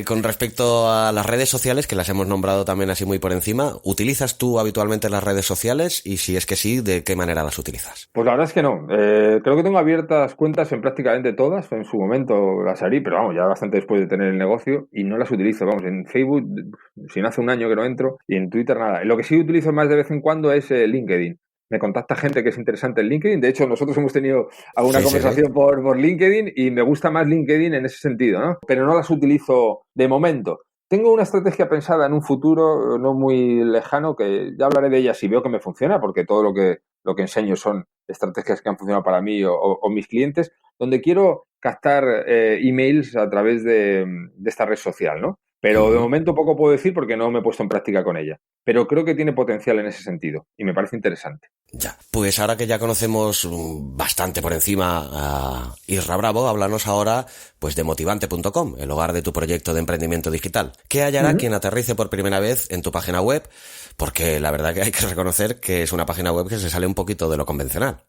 Con respecto a las redes sociales, que las hemos nombrado también así muy por encima, ¿utilizas tú habitualmente las redes sociales? Y si es que sí, ¿de qué manera las utilizas?
Pues la verdad es que no. Creo que tengo abiertas cuentas en prácticamente todas. En su momento las abrí, pero vamos, ya bastante después de tener el negocio y no las utilizo. Vamos, en Facebook, sin hace un año que no entro, y en Twitter nada. Lo que sí utilizo más de vez en cuando es LinkedIn. Me contacta gente que es interesante en LinkedIn. De hecho, nosotros hemos tenido alguna conversación por LinkedIn y me gusta más LinkedIn en ese sentido, ¿no? Pero no las utilizo de momento. Tengo una estrategia pensada en un futuro no muy lejano, que ya hablaré de ella si veo que me funciona, porque todo lo que enseño son estrategias que han funcionado para mí o mis clientes, donde quiero captar emails a través de esta red social, ¿no? Pero de momento poco puedo decir porque no me he puesto en práctica con ella. Pero creo que tiene potencial en ese sentido y me parece interesante.
Ya, pues ahora que ya conocemos bastante por encima a Isra Bravo, háblanos ahora pues de motivante.com, el hogar de tu proyecto de emprendimiento digital. ¿Qué hallará quien aterrice por primera vez en tu página web? Porque la verdad que hay que reconocer que es una página web que se sale un poquito de lo convencional.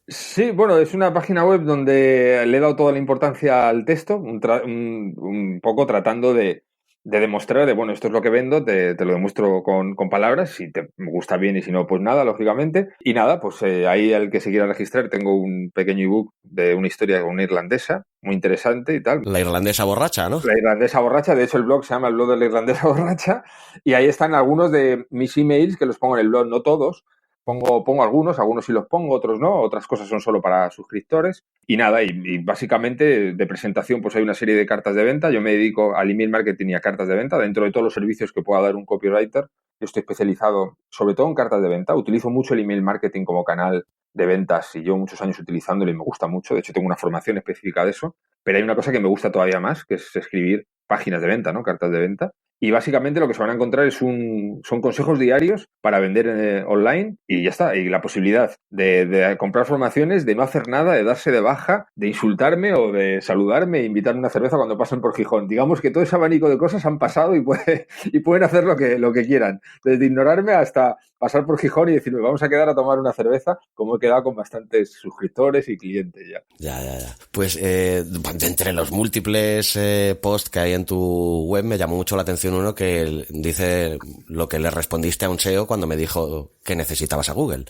Sí, bueno, es una página web donde le he dado toda la importancia al texto, un poco tratando de demostrar de, bueno, esto es lo que vendo, te lo demuestro con palabras, si te gusta bien y si no, pues nada, lógicamente. Y nada, pues ahí al que se quiera registrar tengo un pequeño ebook de una historia con una irlandesa, muy interesante y tal.
La irlandesa borracha, ¿no?
La irlandesa borracha, de hecho el blog se llama el blog de la irlandesa borracha, y ahí están algunos de mis emails que los pongo en el blog, no todos. Pongo algunos sí los pongo, otros no, otras cosas son solo para suscriptores. Y nada, y básicamente de presentación pues hay una serie de cartas de venta. Yo me dedico al email marketing y a cartas de venta. Dentro de todos los servicios que pueda dar un copywriter, yo estoy especializado sobre todo en cartas de venta. Utilizo mucho el email marketing como canal de ventas y llevo muchos años utilizándolo y me gusta mucho. De hecho, tengo una formación específica de eso. Pero hay una cosa que me gusta todavía más, que es escribir páginas de venta, ¿no? Cartas de venta. Y básicamente lo que se van a encontrar son consejos diarios para vender online y ya está. Y la posibilidad de comprar formaciones, de no hacer nada, de darse de baja, de insultarme o de saludarme e invitarme una cerveza cuando pasen por Gijón. Digamos que todo ese abanico de cosas han pasado y pueden hacer lo que quieran. Desde ignorarme hasta pasar por Gijón y decirme, vamos a quedar a tomar una cerveza, como he quedado con bastantes suscriptores y clientes ya.
Ya. Pues de entre los múltiples posts que hay en tu web me llamó mucho la atención uno que dice lo que le respondiste a un SEO cuando me dijo que necesitabas a Google.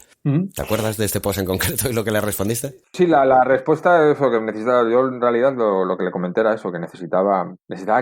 ¿Te acuerdas de este post en concreto y lo que le respondiste?
Sí, la respuesta es lo que necesitaba. Yo en realidad lo que le comenté era eso, que necesitaba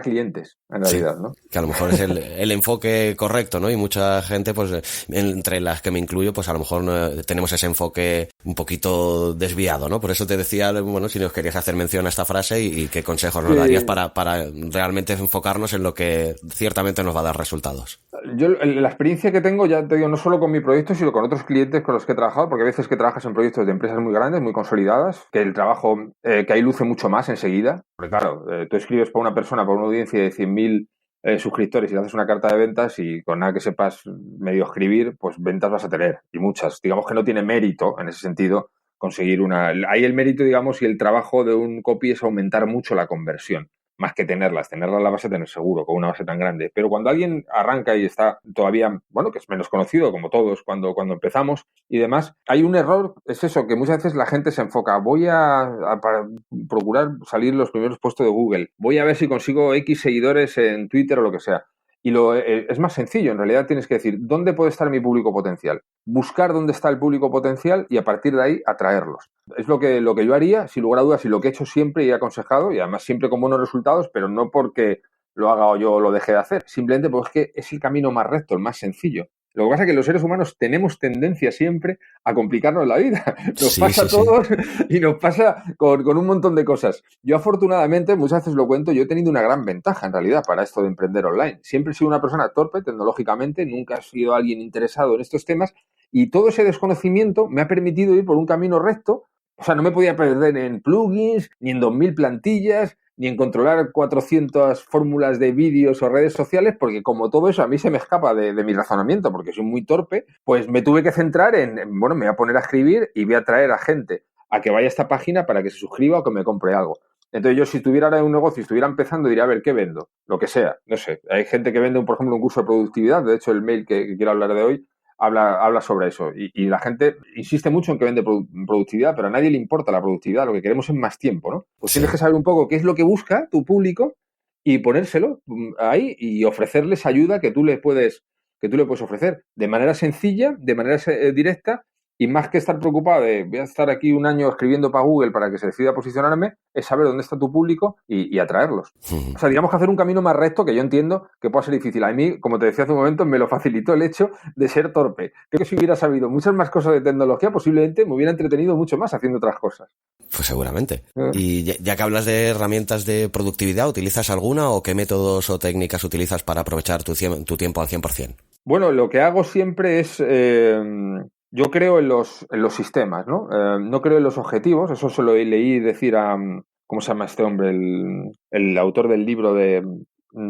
clientes, en realidad,
sí,
¿no?
Que a lo mejor es el enfoque correcto, ¿no? Y mucha gente, pues, entre las que me incluyo, pues a lo mejor no, tenemos ese enfoque un poquito desviado, ¿no? Por eso te decía, bueno, si nos querías hacer mención a esta frase y qué consejos nos darías para realmente enfocarnos en lo que ciertamente nos va a dar resultados.
Yo la experiencia que tengo, ya te digo, no solo con mi proyecto, sino con otros clientes con los que he trabajado, porque a veces que trabajas en proyectos de empresas muy grandes, muy consolidadas, que el trabajo, que ahí luce mucho más enseguida. Porque claro, tú escribes para una persona, para una audiencia de 100.000 suscriptores y le haces una carta de ventas y con nada que sepas medio escribir, pues ventas vas a tener, y muchas. Digamos que no tiene mérito, en ese sentido, conseguir una... Ahí el mérito, digamos, y el trabajo de un copy es aumentar mucho la conversión. Más que tenerlas la vas a tener seguro con una base tan grande. Pero cuando alguien arranca y está todavía, bueno, que es menos conocido, como todos cuando empezamos y demás, hay un error, es eso, que muchas veces la gente se enfoca, voy para procurar salir los primeros puestos de Google, voy a ver si consigo X seguidores en Twitter o lo que sea. Y es más sencillo, en realidad tienes que decir, ¿dónde puede estar mi público potencial? Buscar dónde está el público potencial y a partir de ahí atraerlos. Es lo que yo haría, sin lugar a dudas, y lo que he hecho siempre y he aconsejado, y además siempre con buenos resultados, pero no porque lo haga o yo lo deje de hacer, simplemente porque es el camino más recto, el más sencillo. Lo que pasa es que los seres humanos tenemos tendencia siempre a complicarnos la vida. Nos
Sí,
pasa
sí,
a
sí.
todos y nos pasa con un montón de cosas. Yo afortunadamente, muchas veces lo cuento, yo he tenido una gran ventaja en realidad para esto de emprender online. Siempre he sido una persona torpe tecnológicamente, nunca he sido alguien interesado en estos temas y todo ese desconocimiento me ha permitido ir por un camino recto. O sea, no me podía perder en plugins, ni en 2000 plantillas, ni en controlar 400 fórmulas de vídeos o redes sociales, porque como todo eso a mí se me escapa de mi razonamiento, porque soy muy torpe, pues me tuve que centrar bueno, me voy a poner a escribir y voy a traer a gente a que vaya a esta página para que se suscriba o que me compre algo. Entonces yo si estuviera ahora en un negocio y estuviera empezando, diría, a ver, ¿qué vendo? Lo que sea, no sé. Hay gente que vende, por ejemplo, un curso de productividad, de hecho el mail que quiero hablar de hoy habla sobre eso. Y la gente insiste mucho en que vende productividad, pero a nadie le importa la productividad. Lo que queremos es más tiempo, ¿no? Pues tienes que
Sí.
saber un poco qué es lo que busca tu público y ponérselo ahí y ofrecerles ayuda que tú le puedes ofrecer de manera sencilla, de manera directa y más que estar preocupado de voy a estar aquí un año escribiendo para Google para que se decida posicionarme, es saber dónde está tu público y atraerlos. O sea, digamos que hacer un camino más recto que yo entiendo que pueda ser difícil. A mí, como te decía hace un momento, me lo facilitó el hecho de ser torpe. Creo que si hubiera sabido muchas más cosas de tecnología, posiblemente me hubiera entretenido mucho más haciendo otras cosas.
Pues seguramente. Y ya que hablas de herramientas de productividad, ¿utilizas alguna o qué métodos o técnicas utilizas para aprovechar tu tiempo al 100%?
Bueno, lo que hago siempre es, yo creo en los sistemas, ¿no? No creo en los objetivos, eso se lo leí decir a, ¿cómo se llama este hombre? El autor del libro de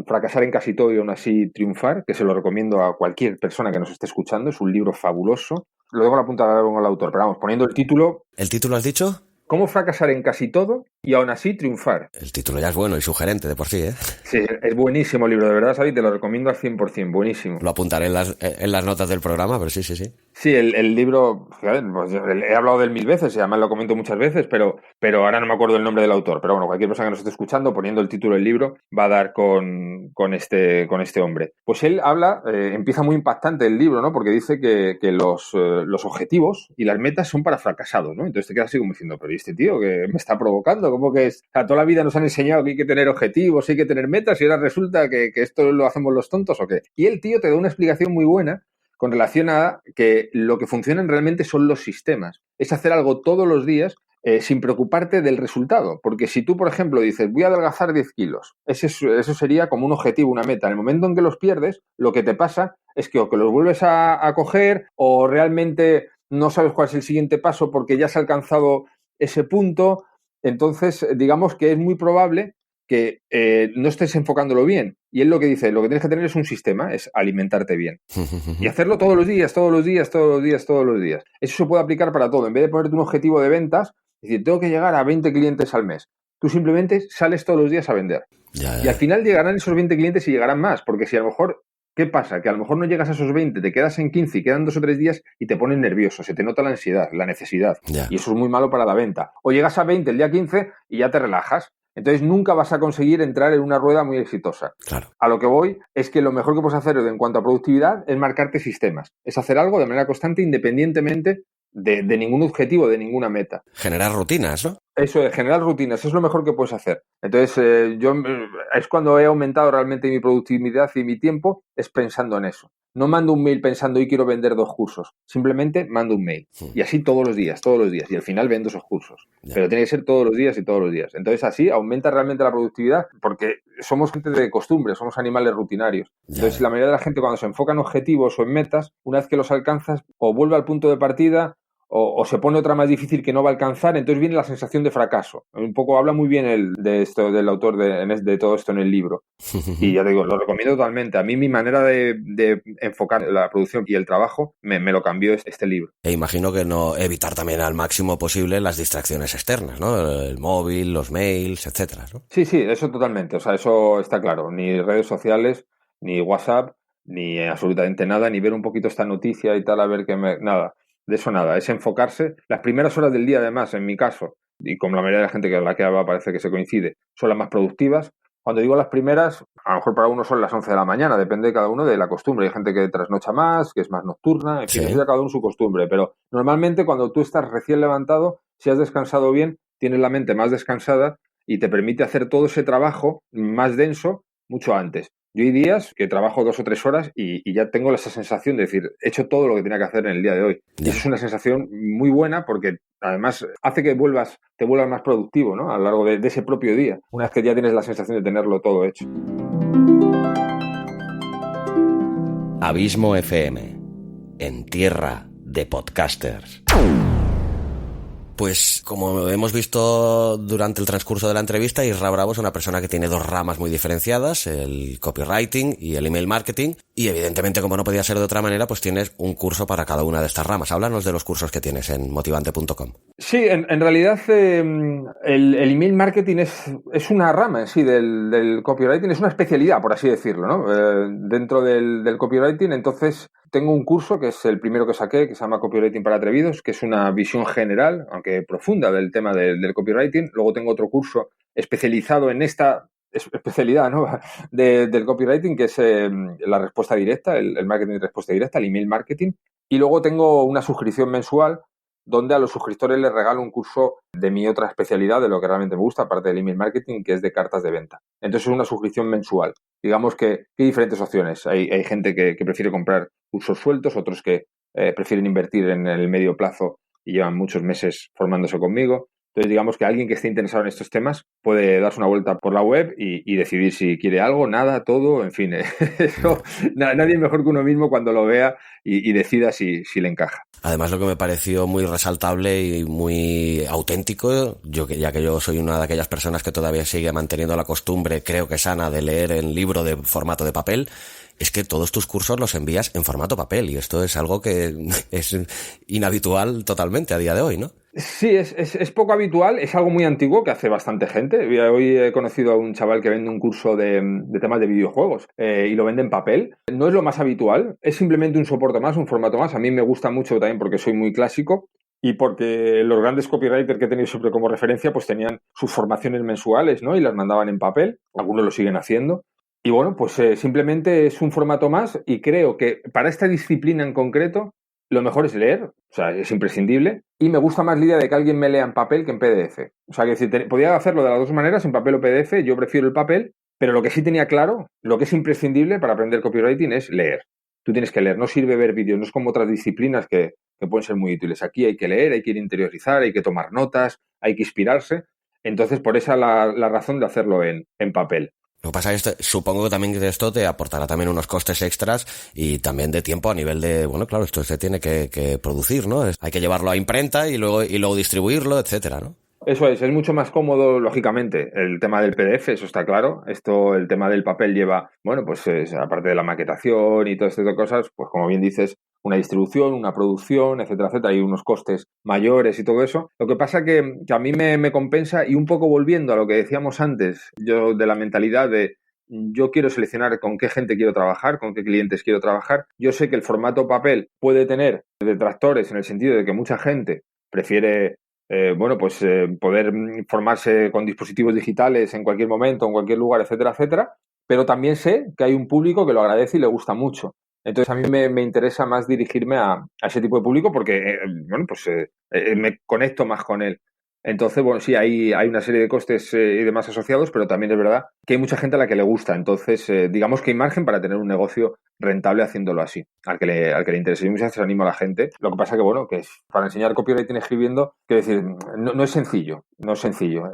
Fracasar en casi todo y aún así triunfar, que se lo recomiendo a cualquier persona que nos esté escuchando, es un libro fabuloso. Lo dejo a la punta del autor, pero vamos, poniendo el título,
¿El título has dicho?
¿Cómo fracasar en casi todo y aún así triunfar?
El título ya es bueno y sugerente de por sí, ¿eh?
Sí, es buenísimo el libro, de verdad, Xavi, te lo recomiendo al 100%, buenísimo.
Lo apuntaré en las notas del programa, pero sí, sí, sí.
Sí, el libro, joder, pues, he hablado de él 1000 veces y además lo comento muchas veces, pero ahora no me acuerdo el nombre del autor. Pero bueno, cualquier persona que nos esté escuchando, poniendo el título del libro, va a dar con este hombre. Pues él habla, empieza muy impactante el libro, ¿no? Porque dice que los objetivos y las metas son para fracasados, ¿no? Entonces te quedas así como diciendo, pero ¿y este tío que me está provocando? ¿Cómo que es? O sea, toda la vida nos han enseñado que hay que tener objetivos, hay que tener metas y ahora resulta que esto lo hacemos los tontos o qué. Y el tío te da una explicación muy buena con relación a que lo que funcionan realmente son los sistemas. Es hacer algo todos los días sin preocuparte del resultado. Porque si tú, por ejemplo, dices, voy a adelgazar 10 kilos, eso sería como un objetivo, una meta. En el momento en que los pierdes, lo que te pasa es que o que los vuelves a coger o realmente no sabes cuál es el siguiente paso porque ya has alcanzado ese punto. Entonces, digamos que es muy probable que no estés enfocándolo bien. Y él lo que dice, lo que tienes que tener es un sistema, es alimentarte bien. Y hacerlo todos los días, todos los días, todos los días, todos los días. Eso se puede aplicar para todo. En vez de ponerte un objetivo de ventas, es decir, tengo que llegar a 20 clientes al mes. Tú simplemente sales todos los días a vender.
Ya,
Y al
ya.
final llegarán esos 20 clientes y llegarán más. Porque si a lo mejor, ¿qué pasa? Que a lo mejor no llegas a esos 20, te quedas en 15 y quedan 2 o 3 días y te pones nervioso. Se te nota la ansiedad, la necesidad.
Ya.
Y eso es muy malo para la venta. O llegas a 20 el día 15 y ya te relajas. Entonces nunca vas a conseguir entrar en una rueda muy exitosa.
Claro.
A lo que voy es que lo mejor que puedes hacer en cuanto a productividad es marcarte sistemas. Es hacer algo de manera constante independientemente de ningún objetivo, de ninguna meta.
Generar rutinas, ¿no?
Eso es, generar rutinas, es lo mejor que puedes hacer. Entonces, es cuando he aumentado realmente mi productividad y mi tiempo, es pensando en eso. No mando un mail pensando hoy quiero vender 2 cursos. Simplemente mando un mail. Y así todos los días, todos los días. Y al final vendo esos cursos.
Ya.
Pero tiene que ser todos los días y todos los días. Entonces así aumenta realmente la productividad porque somos gente de costumbre, somos animales rutinarios. Entonces la mayoría de la gente cuando se enfoca en objetivos o en metas, una vez que los alcanzas, o vuelve al punto de partida o se pone otra más difícil que no va a alcanzar, entonces viene la sensación de fracaso. Un poco habla muy bien del autor de todo esto en el libro. Y ya te digo, lo recomiendo totalmente. A mí mi manera de enfocar la producción y el trabajo me lo cambió este libro.
E imagino que no evitar también al máximo posible las distracciones externas, ¿no? El móvil, los mails, etcétera, ¿no?
Sí, sí, eso totalmente. O sea, eso está claro. Ni redes sociales, ni WhatsApp, ni absolutamente nada, ni ver un poquito esta noticia y tal, a ver nada. De eso nada, es enfocarse. Las primeras horas del día, además, en mi caso, y como la mayoría de la gente que la que habla parece que se coincide, son las más productivas. Cuando digo las primeras, a lo mejor para uno son las 11 de la mañana, depende de cada uno de la costumbre. Hay gente que trasnocha más, que es más nocturna, en fin,
Sí.
eso ya cada uno su costumbre. Pero normalmente cuando tú estás recién levantado, si has descansado bien, tienes la mente más descansada y te permite hacer todo ese trabajo más denso mucho antes. Yo hay días que trabajo 2 o 3 horas y ya tengo esa sensación de decir, he hecho todo lo que tenía que hacer en el día de hoy. Y eso es una sensación muy buena porque además hace que te vuelvas más productivo, ¿no? A lo largo de ese propio día, una vez que ya tienes la sensación de tenerlo todo hecho.
Abismo FM, en tierra de podcasters. Pues como hemos visto durante el transcurso de la entrevista, Isra Bravo es una persona que tiene 2 ramas muy diferenciadas, el copywriting y el email marketing, y evidentemente, como no podía ser de otra manera, pues tienes un curso para cada una de estas ramas. Háblanos de los cursos que tienes en motivante.com.
Sí, en realidad el email marketing es una rama en sí del copywriting, es una especialidad, por así decirlo, ¿no? Dentro del copywriting, entonces tengo un curso que es el primero que saqué, que se llama Copywriting para Atrevidos, que es una visión general, aunque profunda, del tema del copywriting. Luego tengo otro curso especializado en esta especialidad, ¿no? del copywriting, que es la respuesta directa, el marketing de respuesta directa, el email marketing. Y luego tengo una suscripción mensual donde a los suscriptores les regalo un curso de mi otra especialidad, de lo que realmente me gusta, aparte del email marketing, que es de cartas de venta. Entonces es una suscripción mensual. Digamos que hay diferentes opciones. Hay gente que prefiere comprar cursos sueltos, otros que prefieren invertir en el medio plazo y llevan muchos meses formándose conmigo. Entonces, digamos que alguien que esté interesado en estos temas puede darse una vuelta por la web y decidir si quiere algo, nada, todo, en fin. Eso, nadie mejor que uno mismo cuando lo vea y decida si le encaja.
Además, lo que me pareció muy resaltable y muy auténtico, ya que yo soy una de aquellas personas que todavía sigue manteniendo la costumbre, creo que sana, de leer el libro de formato de papel, es que todos tus cursos los envías en formato papel, y esto es algo que es inhabitual totalmente a día de hoy, ¿no?
Sí, es poco habitual, es algo muy antiguo que hace bastante gente. Hoy he conocido a un chaval que vende un curso de temas de videojuegos y lo vende en papel. No es lo más habitual, es simplemente un soporte más, un formato más. A mí me gusta mucho también porque soy muy clásico y porque los grandes copywriters que he tenido siempre como referencia pues tenían sus formaciones mensuales, ¿no? Y las mandaban en papel, algunos lo siguen haciendo. Y bueno, pues simplemente es un formato más y creo que para esta disciplina en concreto lo mejor es leer, o sea, es imprescindible, y me gusta más la idea de que alguien me lea en papel que en PDF. O sea, que si podía hacerlo de las 2 maneras, en papel o PDF, yo prefiero el papel, pero lo que sí tenía claro, lo que es imprescindible para aprender copywriting es leer. Tú tienes que leer, no sirve ver vídeos, no es como otras disciplinas que pueden ser muy útiles. Aquí hay que leer, hay que interiorizar, hay que tomar notas, hay que inspirarse. Entonces, por esa la razón de hacerlo en papel.
Lo que pasa es que supongo que también esto te aportará también unos costes extras y también de tiempo a nivel de, bueno, claro, esto se tiene que producir, ¿no? Hay que llevarlo a imprenta y luego distribuirlo, etcétera, ¿no?
Eso es mucho más cómodo, lógicamente, el tema del PDF, eso está claro. El tema del papel lleva, bueno, pues aparte de la maquetación y todas estas cosas, pues como bien dices, una distribución, una producción, etcétera, etcétera, hay unos costes mayores y todo eso. Lo que pasa que a mí me compensa, y un poco volviendo a lo que decíamos antes, yo de la mentalidad de yo quiero seleccionar con qué gente quiero trabajar, con qué clientes quiero trabajar. Yo sé que el formato papel puede tener detractores en el sentido de que mucha gente prefiere poder formarse con dispositivos digitales en cualquier momento, en cualquier lugar, etcétera, etcétera. Pero también sé que hay un público que lo agradece y le gusta mucho. Entonces, a mí me interesa más dirigirme a ese tipo de público porque, me conecto más con él. Entonces, bueno, sí, hay una serie de costes y demás asociados, pero también es verdad que hay mucha gente a la que le gusta. Entonces, digamos que hay margen para tener un negocio rentable haciendo así, al que le interese. Y muchas veces animo a la gente. Lo que pasa que, bueno, que para enseñar copywriting escribiendo, quiero decir, no es sencillo, no es sencillo.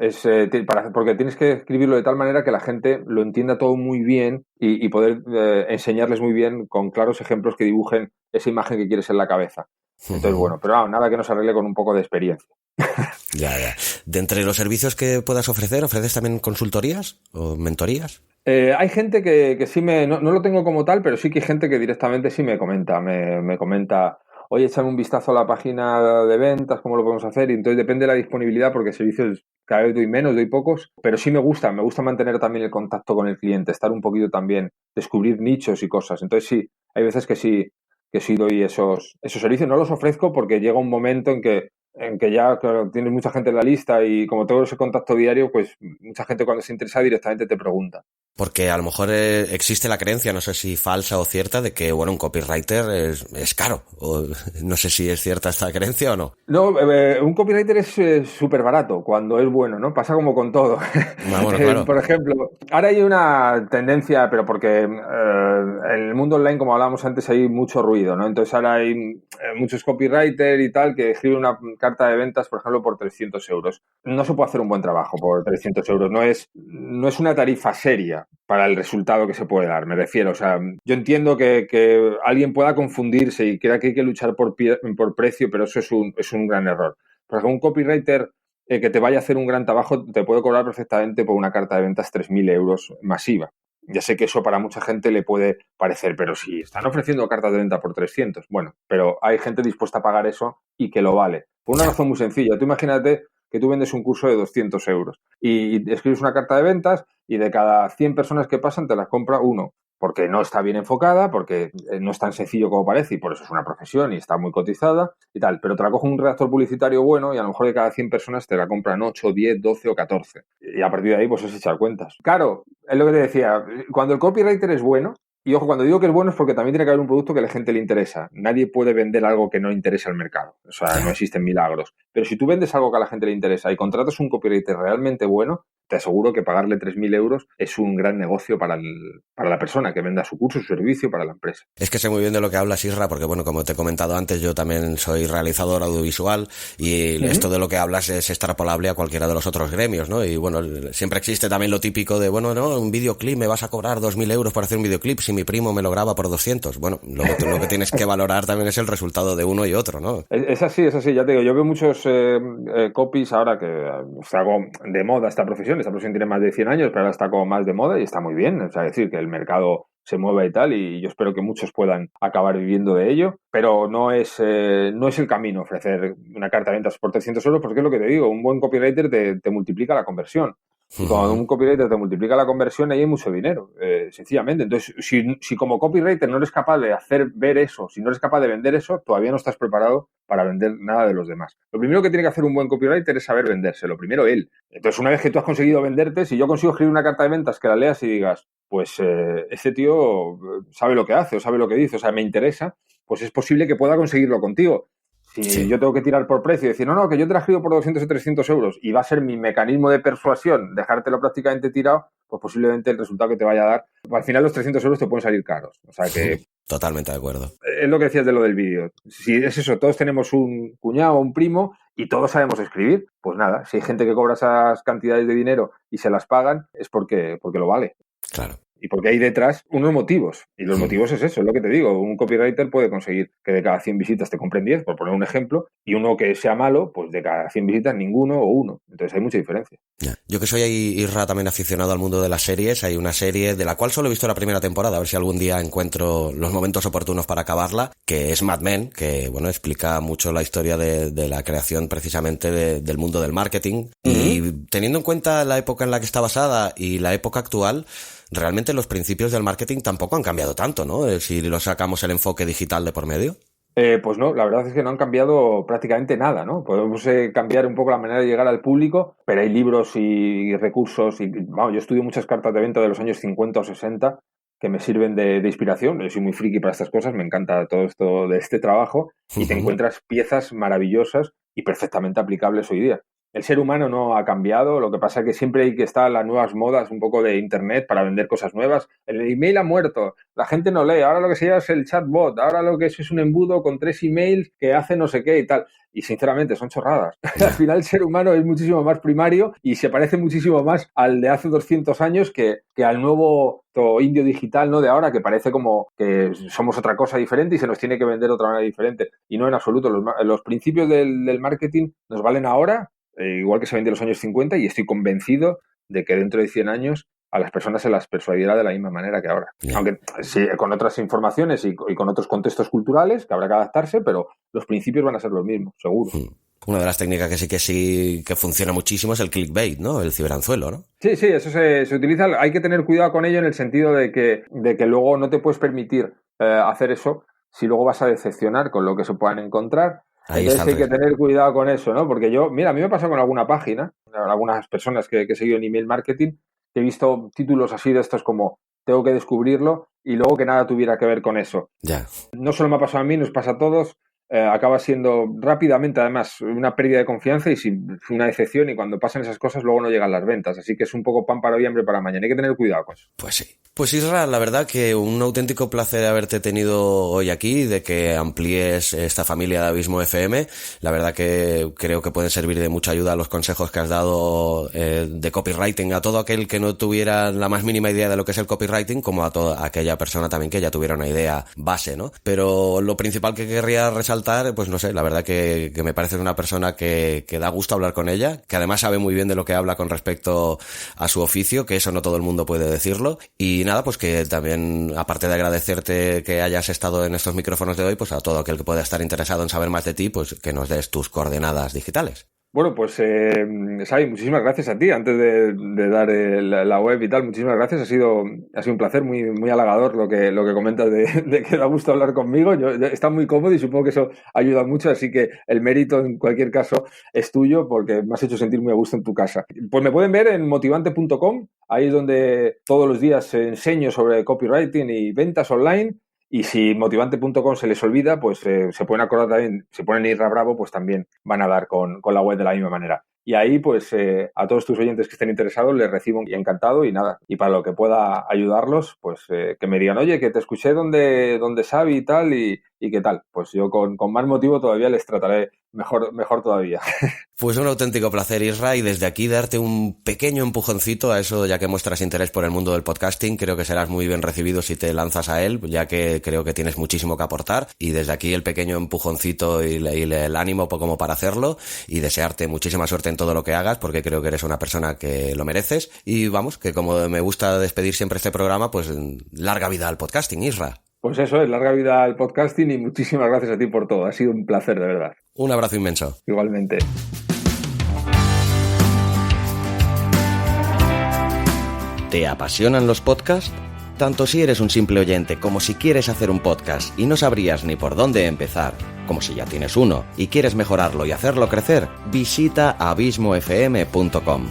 Porque tienes que escribirlo de tal manera que la gente lo entienda todo muy bien y poder enseñarles muy bien con claros ejemplos que dibujen esa imagen que quieres en la cabeza. Entonces, bueno, pero nada que no se arregle con un poco de experiencia.
Ya. De entre los servicios que puedas ofrecer, ¿ofreces también consultorías o mentorías?
Hay gente que sí no lo tengo como tal, pero sí que hay gente que directamente sí me comenta, oye, échame un vistazo a la página de ventas, cómo lo podemos hacer, y entonces depende de la disponibilidad, porque servicios cada vez doy menos, doy pocos, pero sí me gusta mantener también el contacto con el cliente, estar un poquito también, descubrir nichos y cosas. Entonces sí, hay veces que sí doy esos servicios. No los ofrezco porque llega un momento en que ya claro, tienes mucha gente en la lista y como tengo ese contacto diario, pues mucha gente cuando se interesa directamente te pregunta.
Porque a lo mejor existe la creencia, no sé si falsa o cierta, de que, bueno, un copywriter es caro. O, no sé si es cierta esta creencia o no.
No, un copywriter es súper barato cuando es bueno, ¿no? Pasa como con todo.
Bueno, claro.
Por ejemplo, ahora hay una tendencia, pero porque en el mundo online, como hablábamos antes, hay mucho ruido, ¿no? Entonces ahora hay muchos copywriters y tal que escriben una carta de ventas, por ejemplo, por 300 euros. No se puede hacer un buen trabajo por 300 euros. No es una tarifa seria para el resultado que se puede dar, me refiero. O sea, yo entiendo que alguien pueda confundirse y crea que hay que luchar por precio, pero eso es un gran error. Porque un copywriter que te vaya a hacer un gran trabajo te puede cobrar perfectamente por una carta de ventas 3.000 euros masiva. Ya sé que eso para mucha gente le puede parecer, pero si están ofreciendo cartas de venta por 300, bueno, pero hay gente dispuesta a pagar eso y que lo vale. Por una razón muy sencilla. Tú imagínate que tú vendes un curso de 200 euros y escribes una carta de ventas y de cada 100 personas que pasan te las compra uno, porque no está bien enfocada, porque no es tan sencillo como parece y por eso es una profesión y está muy cotizada y tal, pero te la coge un redactor publicitario bueno y a lo mejor de cada 100 personas te la compran 8, 10, 12 o 14 y a partir de ahí pues es echar cuentas. Claro, es lo que te decía, cuando el copywriter es bueno, y ojo, cuando digo que es bueno es porque también tiene que haber un producto que a la gente le interesa. Nadie puede vender algo que no interesa al mercado. O sea, no existen milagros. Pero si tú vendes algo que a la gente le interesa y contratas un copywriter realmente bueno, te aseguro que pagarle 3.000 euros es un gran negocio para la persona que venda su curso, su servicio, para la empresa.
Es que sé muy bien de lo que hablas, Isra, porque bueno, como te he comentado antes, yo también soy realizador audiovisual y esto de lo que hablas es extrapolable a cualquiera de los otros gremios, ¿no? Y bueno, siempre existe también lo típico de, bueno, no, un videoclip, me vas a cobrar 2.000 euros para hacer un videoclip si mi primo me lo graba por 200. Bueno, lo que tienes que valorar también es el resultado de uno y otro, ¿no?
Es así, ya te digo, yo veo muchos copies ahora que está algo de moda esta profesión tiene más de 100 años, pero ahora está como más de moda y está muy bien, o sea, es decir, que el mercado se mueva y tal, y yo espero que muchos puedan acabar viviendo de ello, pero no es el camino ofrecer una carta de ventas por 300 euros, porque es lo que te digo, un buen copywriter te multiplica la conversión. Y cuando un copywriter te multiplica la conversión, ahí hay mucho dinero, sencillamente. Entonces, si como copywriter no eres capaz de hacer ver eso, si no eres capaz de vender eso, todavía no estás preparado para vender nada de los demás. Lo primero que tiene que hacer un buen copywriter es saber venderse, lo primero él. Entonces, una vez que tú has conseguido venderte, si yo consigo escribir una carta de ventas que la leas y digas, pues este tío sabe lo que hace o sabe lo que dice, o sea, me interesa, pues es posible que pueda conseguirlo contigo. Si yo tengo que tirar por precio y decir, no, que yo te la escribo por 200 o 300 euros y va a ser mi mecanismo de persuasión dejártelo prácticamente tirado, pues posiblemente el resultado que te vaya a dar, al final los 300 euros te pueden salir caros. O sea que...
Totalmente de acuerdo.
Es lo que decías de lo del vídeo. Si es eso, todos tenemos un cuñado o un primo y todos sabemos escribir, pues nada, si hay gente que cobra esas cantidades de dinero y se las pagan, es porque lo vale.
Claro.
Y porque hay detrás unos motivos. Y los motivos es eso, es lo que te digo. Un copywriter puede conseguir que de cada 100 visitas te compren 10, por poner un ejemplo, y uno que sea malo, pues de cada 100 visitas ninguno o uno. Entonces hay mucha diferencia.
Yo que soy ahí, Isra, también aficionado al mundo de las series, hay una serie de la cual solo he visto la primera temporada, a ver si algún día encuentro los momentos oportunos para acabarla, que es Mad Men, que bueno, explica mucho la historia de la creación precisamente del mundo del marketing. Y teniendo en cuenta la época en la que está basada y la época actual, realmente los principios del marketing tampoco han cambiado tanto, ¿no? Si lo sacamos el enfoque digital de por medio.
Pues no, la verdad es que no han cambiado prácticamente nada, ¿no? Podemos cambiar un poco la manera de llegar al público, pero hay libros y recursos y, vamos, yo estudio muchas cartas de venta de los años 50 o 60 que me sirven de inspiración. Yo soy muy friki para estas cosas, me encanta todo esto de este trabajo y te encuentras piezas maravillosas y perfectamente aplicables hoy día. El ser humano no ha cambiado, lo que pasa es que siempre hay que estar las nuevas modas un poco de internet para vender cosas nuevas. El email ha muerto, la gente no lee, ahora lo que se llama es el chatbot, ahora lo que es un embudo con 3 emails que hace no sé qué y tal. Y sinceramente son chorradas. Al final el ser humano es muchísimo más primario y se parece muchísimo más al de hace 200 años que al nuevo indio digital, ¿no? De ahora, que parece como que somos otra cosa diferente y se nos tiene que vender de otra manera diferente. Y no en absoluto. Los principios del marketing nos valen ahora, igual que se ven de los años 50, y estoy convencido de que dentro de 100 años a las personas se las persuadirá de la misma manera que ahora. Yeah. Aunque sí, con otras informaciones y con otros contextos culturales que habrá que adaptarse, pero los principios van a ser los mismos, seguro.
Una de las técnicas que sí que funciona muchísimo es el clickbait, ¿no? El ciberanzuelo, ¿no?
Sí, eso se utiliza. Hay que tener cuidado con ello en el sentido de que luego no te puedes permitir hacer eso si luego vas a decepcionar con lo que se puedan encontrar.
Ahí
entonces hay que tener cuidado con eso, ¿no? Porque a mí me ha pasado con alguna página, algunas personas que he seguido en email marketing, he visto títulos así de estos como tengo que descubrirlo y luego que nada tuviera que ver con eso.
Ya.
No solo me ha pasado a mí, nos pasa a todos. Acaba siendo rápidamente, además, una pérdida de confianza y una decepción, y cuando pasan esas cosas luego no llegan las ventas. Así que es un poco pan para hoy, hambre para mañana. Hay que tener cuidado con eso.
Pues sí. Pues Isra, la verdad que un auténtico placer haberte tenido hoy aquí, de que amplíes esta familia de Abismo FM. La verdad que creo que pueden servir de mucha ayuda los consejos que has dado de copywriting a todo aquel que no tuviera la más mínima idea de lo que es el copywriting, como a toda aquella persona también que ya tuviera una idea base, ¿no? Pero lo principal que querría resaltar, pues no sé, la verdad que me parece una persona que da gusto hablar con ella, que además sabe muy bien de lo que habla con respecto a su oficio, que eso no todo el mundo puede decirlo. Y nada, pues que también, aparte de agradecerte que hayas estado en estos micrófonos de hoy, pues a todo aquel que pueda estar interesado en saber más de ti, pues que nos des tus coordenadas digitales.
Bueno, pues Xavi, muchísimas gracias a ti. Antes de dar la web y tal, muchísimas gracias. Ha sido un placer, muy, muy halagador lo que comentas de que da gusto hablar conmigo. Está muy cómodo y supongo que eso ayuda mucho, así que el mérito en cualquier caso es tuyo porque me has hecho sentir muy a gusto en tu casa. Pues me pueden ver en motivante.com, ahí es donde todos los días enseño sobre copywriting y ventas online. Y si motivante.com se les olvida, pues se pueden acordar también, si ponen Isra Bravo, pues también van a dar con la web de la misma manera. Y ahí, pues, a todos tus oyentes que estén interesados, les recibo encantado y nada. Y para lo que pueda ayudarlos, pues, que me digan, oye, que te escuché donde Xavi y tal, y qué tal. Pues yo con más motivo todavía les trataré mejor todavía.
Pues un auténtico placer, Isra, y desde aquí darte un pequeño empujoncito a eso, ya que muestras interés por el mundo del podcasting. Creo que serás muy bien recibido si te lanzas a él, ya que creo que tienes muchísimo que aportar, y desde aquí el pequeño empujoncito y el ánimo como para hacerlo, y desearte muchísima suerte en todo lo que hagas, porque creo que eres una persona que lo mereces. Y vamos, que como me gusta despedir siempre este programa, pues larga vida al podcasting, Isra.
Pues eso es, larga vida al podcasting y muchísimas gracias a ti por todo. Ha sido un placer, de verdad.
Un abrazo inmenso.
Igualmente.
¿Te apasionan los podcasts? Tanto si eres un simple oyente como si quieres hacer un podcast y no sabrías ni por dónde empezar, como si ya tienes uno y quieres mejorarlo y hacerlo crecer, visita abismofm.com.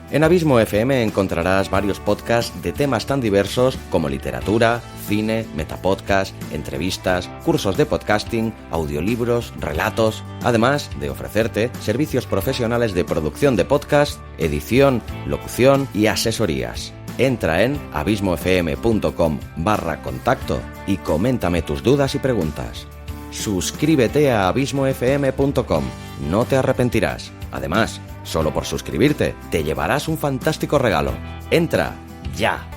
En Abismo FM encontrarás varios podcasts de temas tan diversos como literatura, cine, metapodcast, entrevistas, cursos de podcasting, audiolibros, relatos, además de ofrecerte servicios profesionales de producción de podcast, edición, locución y asesorías. Entra en abismofm.com/contacto y coméntame tus dudas y preguntas. Suscríbete a abismofm.com, no te arrepentirás. Además, solo por suscribirte te llevarás un fantástico regalo. ¡Entra ya!